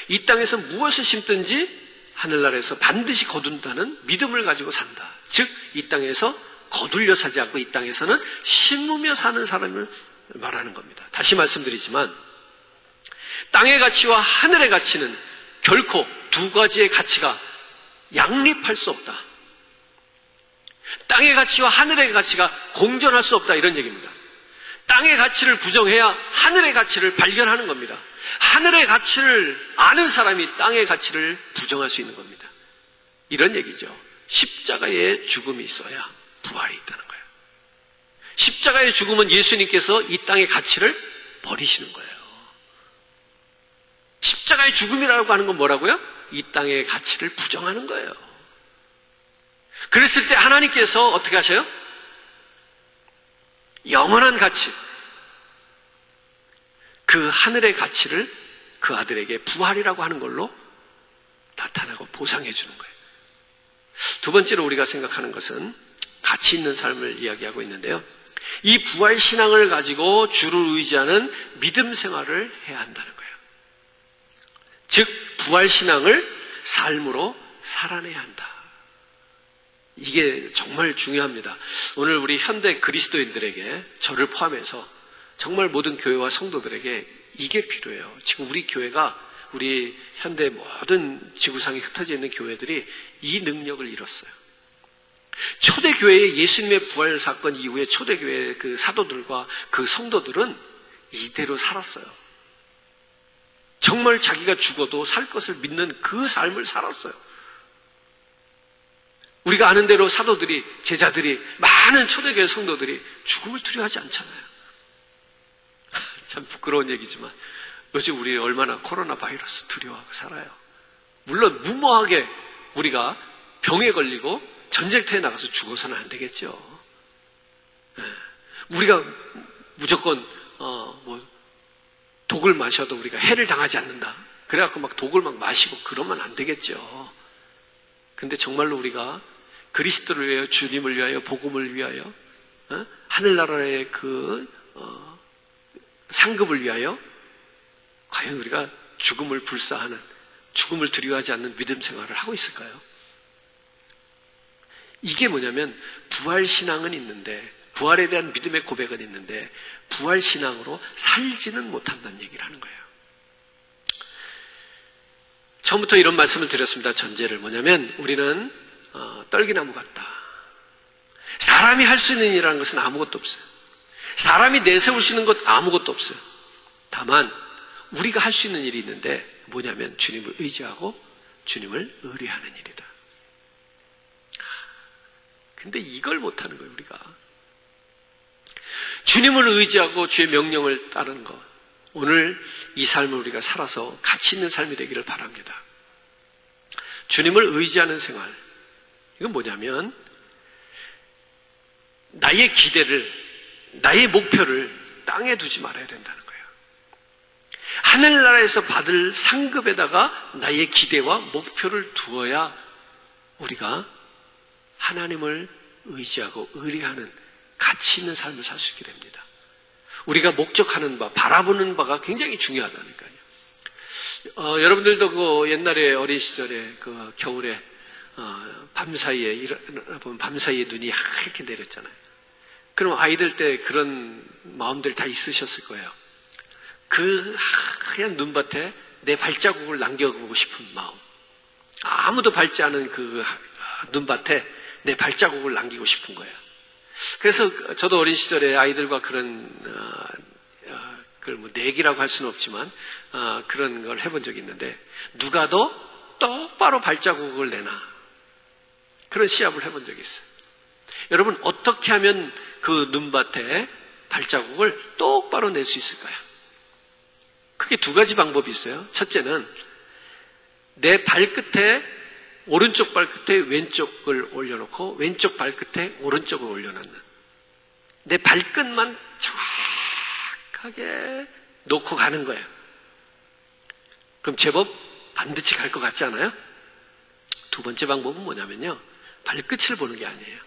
Speaker 1: 이 땅에서 무엇을 심든지 하늘나라에서 반드시 거둔다는 믿음을 가지고 산다. 즉 이 땅에서 거둘려 사지 않고 이 땅에서는 심으며 사는 사람을 말하는 겁니다. 다시 말씀드리지만 땅의 가치와 하늘의 가치는 결코 두 가지의 가치가 양립할 수 없다. 땅의 가치와 하늘의 가치가 공존할 수 없다, 이런 얘기입니다. 땅의 가치를 부정해야 하늘의 가치를 발견하는 겁니다. 하늘의 가치를 아는 사람이 땅의 가치를 부정할 수 있는 겁니다. 이런 얘기죠. 십자가의 죽음이 있어야 부활이 있다는 거예요. 십자가의 죽음은 예수님께서 이 땅의 가치를 버리시는 거예요. 십자가의 죽음이라고 하는 건 뭐라고요? 이 땅의 가치를 부정하는 거예요. 그랬을 때 하나님께서 어떻게 하셔요? 영원한 가치, 그 하늘의 가치를 그 아들에게 부활이라고 하는 걸로 나타나고 보상해 주는 거예요. 두 번째로 우리가 생각하는 것은 가치 있는 삶을 이야기하고 있는데요. 이 부활 신앙을 가지고 주를 의지하는 믿음 생활을 해야 한다는 거예요. 즉 부활 신앙을 삶으로 살아내야 한다. 이게 정말 중요합니다. 오늘 우리 현대 그리스도인들에게, 저를 포함해서 정말 모든 교회와 성도들에게 이게 필요해요. 지금 우리 교회가, 우리 현대 모든 지구상에 흩어져 있는 교회들이 이 능력을 잃었어요. 초대교회의 예수님의 부활 사건 이후에 초대교회의 그 사도들과 그 성도들은 이대로 살았어요. 정말 자기가 죽어도 살 것을 믿는 그 삶을 살았어요. 우리가 아는 대로 사도들이, 제자들이, 많은 초대교회 성도들이 죽음을 두려워하지 않잖아요. 참 부끄러운 얘기지만 요즘 우리 얼마나 코로나 바이러스 두려워하고 살아요. 물론 무모하게 우리가 병에 걸리고 전쟁터에 나가서 죽어서는 안 되겠죠. 우리가 무조건 독을 마셔도 우리가 해를 당하지 않는다. 그래갖고 막 독을 막 마시고 그러면 안 되겠죠. 근데 정말로 우리가 그리스도를 위하여, 주님을 위하여, 복음을 위하여, 하늘나라의 그 상급을 위하여 과연 우리가 죽음을 불사하는, 죽음을 두려워하지 않는 믿음 생활을 하고 있을까요? 이게 뭐냐면 부활신앙은 있는데, 부활에 대한 믿음의 고백은 있는데 부활신앙으로 살지는 못한다는 얘기를 하는 거예요. 처음부터 이런 말씀을 드렸습니다. 전제를 뭐냐면 우리는 떨기나무 같다. 사람이 할 수 있는 일이라는 것은 아무것도 없어요. 사람이 내세울 수 있는 것 아무것도 없어요. 다만 우리가 할 수 있는 일이 있는데 뭐냐면 주님을 의지하고 주님을 의뢰하는 일이다. 근데 이걸 못하는 거예요. 우리가 주님을 의지하고 주의 명령을 따르는 것, 오늘 이 삶을 우리가 살아서 가치 있는 삶이 되기를 바랍니다. 주님을 의지하는 생활, 이건 뭐냐면 나의 기대를, 나의 목표를 땅에 두지 말아야 된다는 거예요. 하늘나라에서 받을 상급에다가 나의 기대와 목표를 두어야 우리가 하나님을 의지하고 의뢰하는 가치 있는 삶을 살 수 있게 됩니다. 우리가 목적하는 바, 바라보는 바가 굉장히 중요하다니까요. 여러분들도 그 옛날에 어린 시절에 그 겨울에 밤사이에 일어나보면 밤사이에 눈이 하얗게 내렸잖아요. 그럼 아이들 때 그런 마음들 다 있으셨을 거예요. 그 하얀 눈밭에 내 발자국을 남겨보고 싶은 마음, 아무도 밟지 않은 그 눈밭에 내 발자국을 남기고 싶은 거예요. 그래서 저도 어린 시절에 아이들과 그런 그걸 뭐 내기라고 할 수는 없지만 그런 걸 해본 적이 있는데, 누가 더 똑바로 발자국을 내나, 그런 시합을 해본 적이 있어요. 여러분, 어떻게 하면 그 눈밭에 발자국을 똑바로 낼 수 있을까요? 크게 두 가지 방법이 있어요. 첫째는 내 발끝에, 오른쪽 발끝에 왼쪽을 올려놓고 왼쪽 발끝에 오른쪽을 올려놓는, 내 발끝만 정확하게 놓고 가는 거예요. 그럼 제법 반드시 갈 것 같지 않아요? 두 번째 방법은 뭐냐면요, 발끝을 보는 게 아니에요.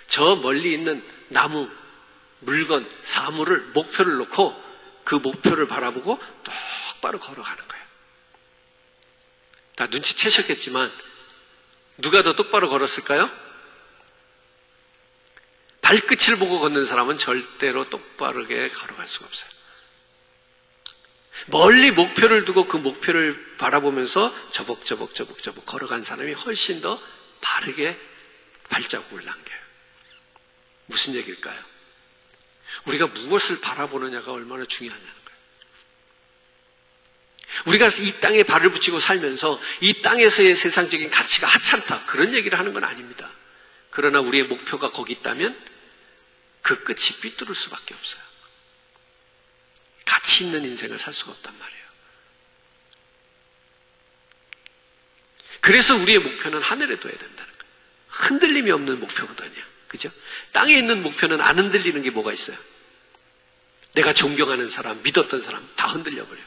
Speaker 1: 저 멀리 있는 나무, 물건, 사물을, 목표를 놓고 그 목표를 바라보고 똑바로 걸어가는 거예요. 다 눈치채셨겠지만 누가 더 똑바로 걸었을까요? 발끝을 보고 걷는 사람은 절대로 똑바르게 걸어갈 수가 없어요. 멀리 목표를 두고 그 목표를 바라보면서 저벅저벅 걸어간 사람이 훨씬 더 바르게 발자국을 남겨요. 무슨 얘기일까요? 우리가 무엇을 바라보느냐가 얼마나 중요하냐는 거예요. 우리가 이 땅에 발을 붙이고 살면서 이 땅에서의 세상적인 가치가 하찮다, 그런 얘기를 하는 건 아닙니다. 그러나 우리의 목표가 거기 있다면 그 끝이 삐뚤을 수밖에 없어요. 가치 있는 인생을 살 수가 없단 말이에요. 그래서 우리의 목표는 하늘에 둬야 된다는 거예요. 흔들림이 없는 목표거든요. 그죠? 땅에 있는 목표는 안 흔들리는 게 뭐가 있어요? 내가 존경하는 사람, 믿었던 사람 다 흔들려버려요.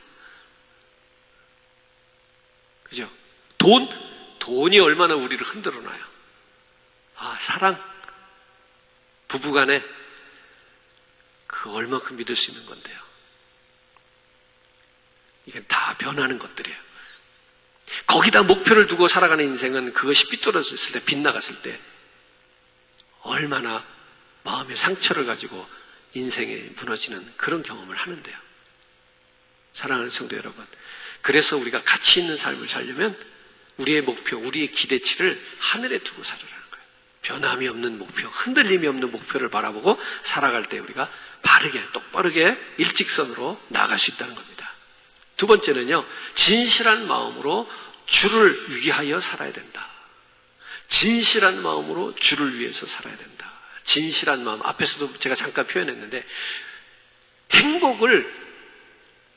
Speaker 1: 그죠? 돈이 얼마나 우리를 흔들어 놔요. 아, 사랑, 부부간에 그 얼마큼 믿을 수 있는 건데요. 이건 다 변하는 것들이에요. 거기다 목표를 두고 살아가는 인생은 그것이 삐뚤어졌을 때, 빗나갔을 때 얼마나 마음의 상처를 가지고 인생에 무너지는 그런 경험을 하는데요. 사랑하는 성도 여러분, 그래서 우리가 가치 있는 삶을 살려면 우리의 목표, 우리의 기대치를 하늘에 두고 살으라는 거예요. 변함이 없는 목표, 흔들림이 없는 목표를 바라보고 살아갈 때 우리가 바르게, 똑바르게 일직선으로 나아갈 수 있다는 겁니다. 두 번째는요, 진실한 마음으로 주를 위하여 살아야 된다. 진실한 마음으로 주를 위해서 살아야 된다. 진실한 마음, 앞에서도 제가 잠깐 표현했는데 행복을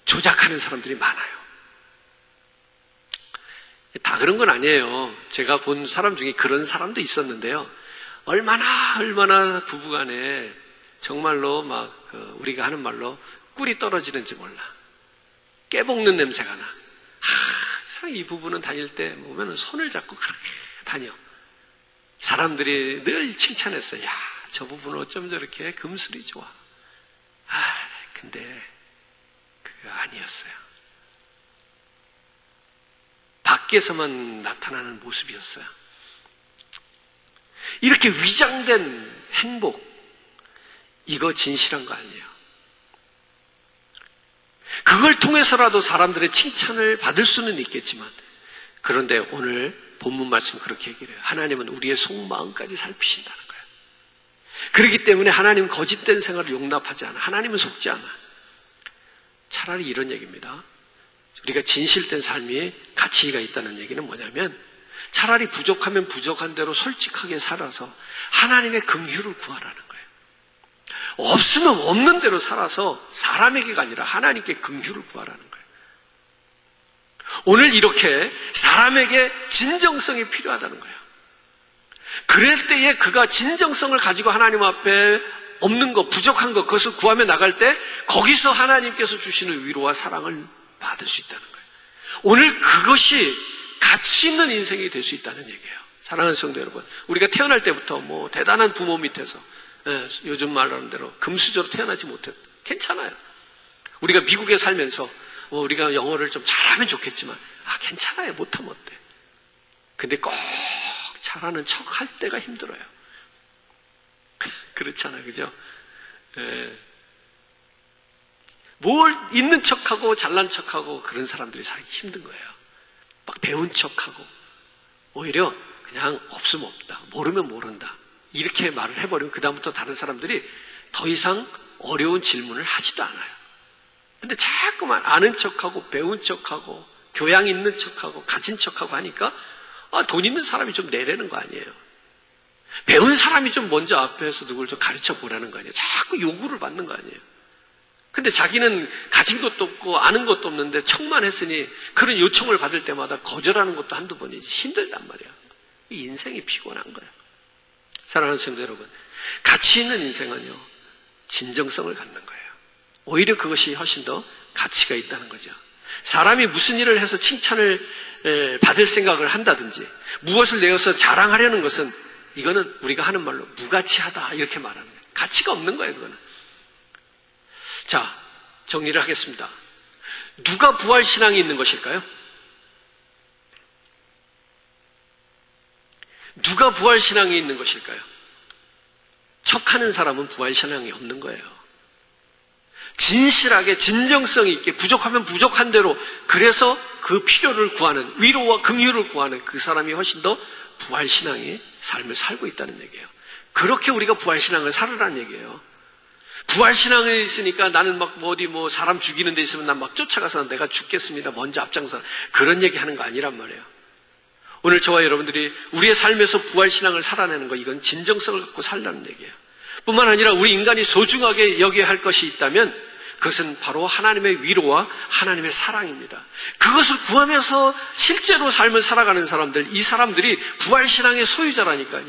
Speaker 1: 조작하는 사람들이 많아요. 다 그런 건 아니에요. 제가 본 사람 중에 그런 사람도 있었는데요. 얼마나 부부간에 정말로 막 우리가 하는 말로 꿀이 떨어지는지 몰라. 깨볶는 냄새가 나. 항상 이 부부는 다닐 때 보면 손을 잡고 그렇게 다녀. 사람들이 늘 칭찬했어요. 야, 저 부부는 어쩜 저렇게 금슬이 좋아. 근데 그거 아니었어요. 밖에서만 나타나는 모습이었어요. 이렇게 위장된 행복, 이거 진실한 거 아니에요. 그걸 통해서라도 사람들의 칭찬을 받을 수는 있겠지만, 그런데 오늘 본문 말씀 그렇게 얘기를 해요. 하나님은 우리의 속마음까지 살피신다는 거예요. 그렇기 때문에 하나님은 거짓된 생활을 용납하지 않아. 하나님은 속지 않아. 차라리 이런 얘기입니다. 우리가 진실된 삶이 가치가 있다는 얘기는 뭐냐면, 차라리 부족하면 부족한 대로 솔직하게 살아서 하나님의 긍휼을 구하라는 거예요. 없으면 없는 대로 살아서 사람에게가 아니라 하나님께 긍휼을 구하라는 거예요. 오늘 이렇게 사람에게 진정성이 필요하다는 거예요. 그럴 때에 그가 진정성을 가지고 하나님 앞에 없는 것, 부족한 것, 그것을 구하며 나갈 때 거기서 하나님께서 주시는 위로와 사랑을 받을 수 있다는 거예요. 오늘 그것이 가치 있는 인생이 될 수 있다는 얘기예요. 사랑하는 성도 여러분, 우리가 태어날 때부터 뭐 대단한 부모 밑에서, 요즘 말하는 대로 금수저로 태어나지 못해도 괜찮아요. 우리가 미국에 살면서 우리가 영어를 좀 잘하면 좋겠지만, 괜찮아요. 못하면 어때? 근데 꼭 잘하는 척 할 때가 힘들어요. 그렇잖아요. 그죠? 뭘 있는 척하고 잘난 척하고 그런 사람들이 살기 힘든 거예요. 막 배운 척하고 오히려 그냥 없으면 없다, 모르면 모른다 이렇게 말을 해버리면 그 다음부터 다른 사람들이 더 이상 어려운 질문을 하지도 않아요. 근데 자꾸만 아는 척하고 배운 척하고 교양 있는 척하고 가진 척하고 하니까 돈 있는 사람이 좀 내라는 거 아니에요. 배운 사람이 좀 먼저 앞에서 누굴 좀 가르쳐 보라는 거 아니에요. 자꾸 요구를 받는 거 아니에요. 근데 자기는 가진 것도 없고 아는 것도 없는데 척만 했으니 그런 요청을 받을 때마다 거절하는 것도 한두 번이지 힘들단 말이야. 이 인생이 피곤한 거야. 사랑하는 성도 여러분, 가치 있는 인생은요, 진정성을 갖는 거예요. 오히려 그것이 훨씬 더 가치가 있다는 거죠. 사람이 무슨 일을 해서 칭찬을 받을 생각을 한다든지 무엇을 내어서 자랑하려는 것은 이거는 우리가 하는 말로 무가치하다 이렇게 말하는 거예요. 가치가 없는 거예요. 그거는. 자, 정리를 하겠습니다. 누가 부활신앙이 있는 것일까요? 누가 부활신앙이 있는 것일까요? 척하는 사람은 부활신앙이 없는 거예요. 진실하게 진정성 있게 부족하면 부족한 대로 그래서 그 필요를 구하는, 위로와 긍휼을 구하는 그 사람이 훨씬 더 부활신앙의 삶을 살고 있다는 얘기예요. 그렇게 우리가 부활신앙을 살으라는 얘기예요. 부활신앙에 있으니까 나는 막 어디 사람 죽이는 데 있으면 난 막 쫓아가서 내가 죽겠습니다, 먼저 앞장서, 그런 얘기 하는 거 아니란 말이에요. 오늘 저와 여러분들이 우리의 삶에서 부활신앙을 살아내는 거, 이건 진정성을 갖고 살라는 얘기예요. 뿐만 아니라 우리 인간이 소중하게 여겨야 할 것이 있다면 그것은 바로 하나님의 위로와 하나님의 사랑입니다. 그것을 구하면서 실제로 삶을 살아가는 사람들, 이 사람들이 부활신앙의 소유자라니까요.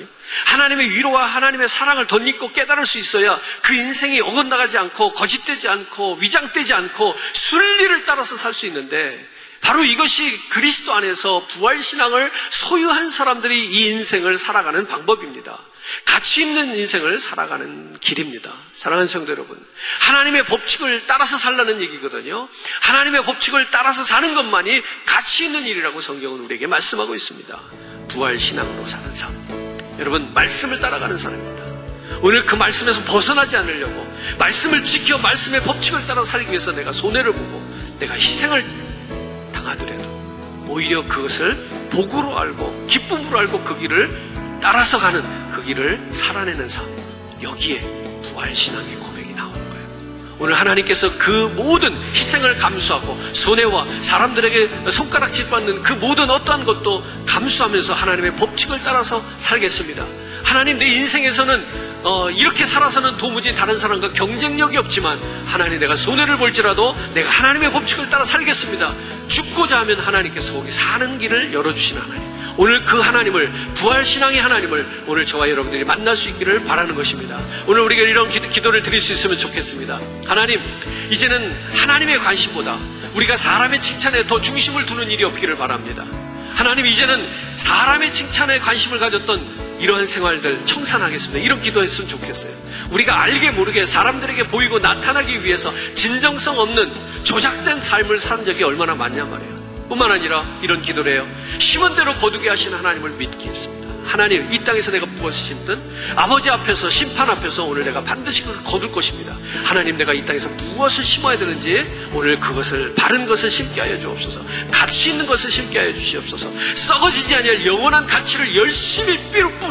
Speaker 1: 하나님의 위로와 하나님의 사랑을 덧입고 깨달을 수 있어야 그 인생이 어긋나가지 않고 거짓되지 않고 위장되지 않고 순리를 따라서 살 수 있는데, 바로 이것이 그리스도 안에서 부활신앙을 소유한 사람들이 이 인생을 살아가는 방법입니다. 가치 있는 인생을 살아가는 길입니다. 사랑하는 성도 여러분, 하나님의 법칙을 따라서 살라는 얘기거든요. 하나님의 법칙을 따라서 사는 것만이 가치 있는 일이라고 성경은 우리에게 말씀하고 있습니다. 부활신앙으로 사는 삶, 여러분, 말씀을 따라가는 사람입니다. 오늘 그 말씀에서 벗어나지 않으려고, 말씀을 지켜 말씀의 법칙을 따라 살기 위해서 내가 손해를 보고 내가 희생을 당하더라도 오히려 그것을 복으로 알고 기쁨으로 알고 그 길을 따라서 가는, 그 길을 살아내는 삶, 여기에 부활신앙의 고백이 나오는 거예요. 오늘 하나님께서 그 모든 희생을 감수하고 손해와 사람들에게 손가락질 받는 그 모든 어떠한 것도 감수하면서 하나님의 법칙을 따라서 살겠습니다. 하나님, 내 인생에서는 이렇게 살아서는 도무지 다른 사람과 경쟁력이 없지만 하나님, 내가 손해를 볼지라도 내가 하나님의 법칙을 따라 살겠습니다. 죽고자 하면 하나님께서 거기 사는 길을 열어주시는 하나님, 오늘 그 하나님을, 부활신앙의 하나님을 오늘 저와 여러분들이 만날 수 있기를 바라는 것입니다. 오늘 우리가 이런 기도를 드릴 수 있으면 좋겠습니다. 하나님, 이제는 하나님의 관심보다 우리가 사람의 칭찬에 더 중심을 두는 일이 없기를 바랍니다. 하나님, 이제는 사람의 칭찬에 관심을 가졌던 이러한 생활들 청산하겠습니다. 이런 기도했으면 좋겠어요. 우리가 알게 모르게 사람들에게 보이고 나타나기 위해서 진정성 없는 조작된 삶을 산 적이 얼마나 많냔 말이에요. 뿐만 아니라 이런 기도를 해요. 심은 대로 거두게 하신 하나님을 믿게 했습니다. 하나님, 이 땅에서 내가 무엇을 심든 아버지 앞에서, 심판 앞에서 오늘 내가 반드시 그걸 거둘 것입니다. 하나님, 내가 이 땅에서 무엇을 심어야 되는지 오늘 그것을, 바른 것을 심게 하여 주옵소서. 가치 있는 것을 심게 하여 주시옵소서. 썩어지지 아니할 영원한 가치를 열심히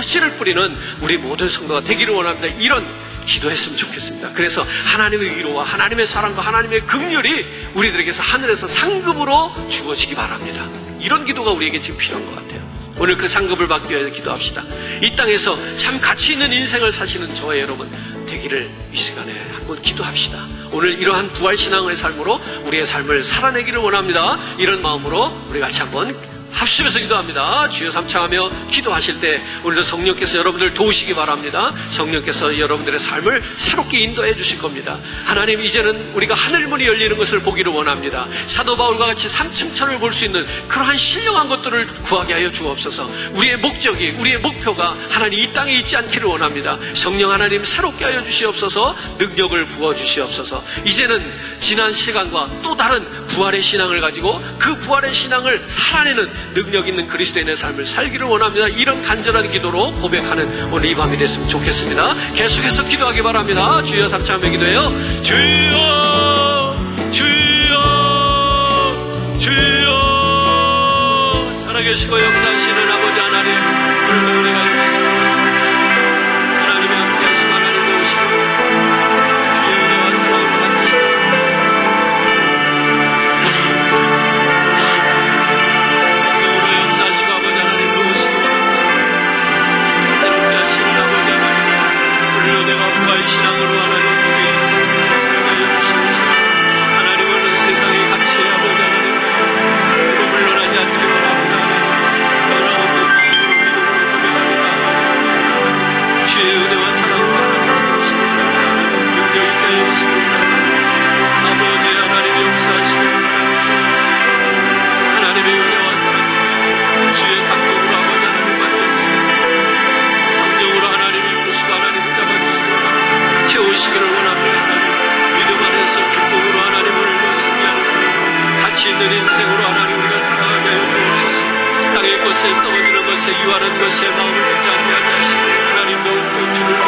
Speaker 1: 씨를 뿌리는 우리 모든 성도가 되기를 원합니다. 이런 기도했으면 좋겠습니다. 그래서 하나님의 위로와 하나님의 사랑과 하나님의 긍휼이 우리들에게서 하늘에서 상급으로 주어지기 바랍니다. 이런 기도가 우리에게 지금 필요한 것 같아요. 오늘 그 상급을 받기 위해서 기도합시다. 이 땅에서 참 가치 있는 인생을 사시는 저와 여러분 되기를 이 시간에 한번 기도합시다. 오늘 이러한 부활신앙의 삶으로 우리의 삶을 살아내기를 원합니다. 이런 마음으로 우리 같이 한번 합심해서 기도합니다. 주여 삼창하며 기도하실 때 오늘도 성령께서 여러분들 도우시기 바랍니다. 성령께서 여러분들의 삶을 새롭게 인도해 주실 겁니다. 하나님, 이제는 우리가 하늘문이 열리는 것을 보기를 원합니다. 사도 바울과 같이 삼층천을 볼 수 있는 그러한 신령한 것들을 구하게 하여 주옵소서. 우리의 목적이, 우리의 목표가 하나님 이 땅에 있지 않기를 원합니다. 성령 하나님 새롭게 하여 주시옵소서. 능력을 부어 주시옵소서. 이제는 지난 시간과 또 다른 부활의 신앙을 가지고 그 부활의 신앙을 살아내는 능력 있는 그리스도인의 삶을 살기를 원합니다. 이런 간절한 기도로 고백하는 오늘 이 밤이 됐으면 좋겠습니다. 계속해서 기도하기 바랍니다. 주여 삼창하며 기도해요. 주여, 주여, 주여. 살아계시고 역사하시는 아버지 하나님, 오늘도 은혜가 여기 있습니다. 하나님이 함께 하시고 하나님도 오시고 주의 은혜와 사랑을 받으시고 신앙으로 하나님 주의 사랑하여 주시옵소서. 하나님은 세상의 가치에 아버지 하나님 그로 물러나지 않기를 원합니다. 변함없는 마음으로 믿음으로 고백합니다. 주의 은혜와 사랑과 하나님 세우시고 능력 있게 하여 주시옵소서. 아버지 하나님의 역사하시고 하나님의 은혜와 사랑 주의 감동으로 아버지 하나님 만져주시고 성령으로 하나님 이끄시고 하나님 잡아주시고 채우시기를 원합니다. 하나님 믿음 안에서 기쁨으로 하나님을 승리하는 사람, 가치 있는 인생으로 하나님 우리가 살아가게 하여 주옵소서. 땅의 것에 썩어지는 것에 이유하는 것에 마음을 두지 아니하시고 하나님 더욱더 주를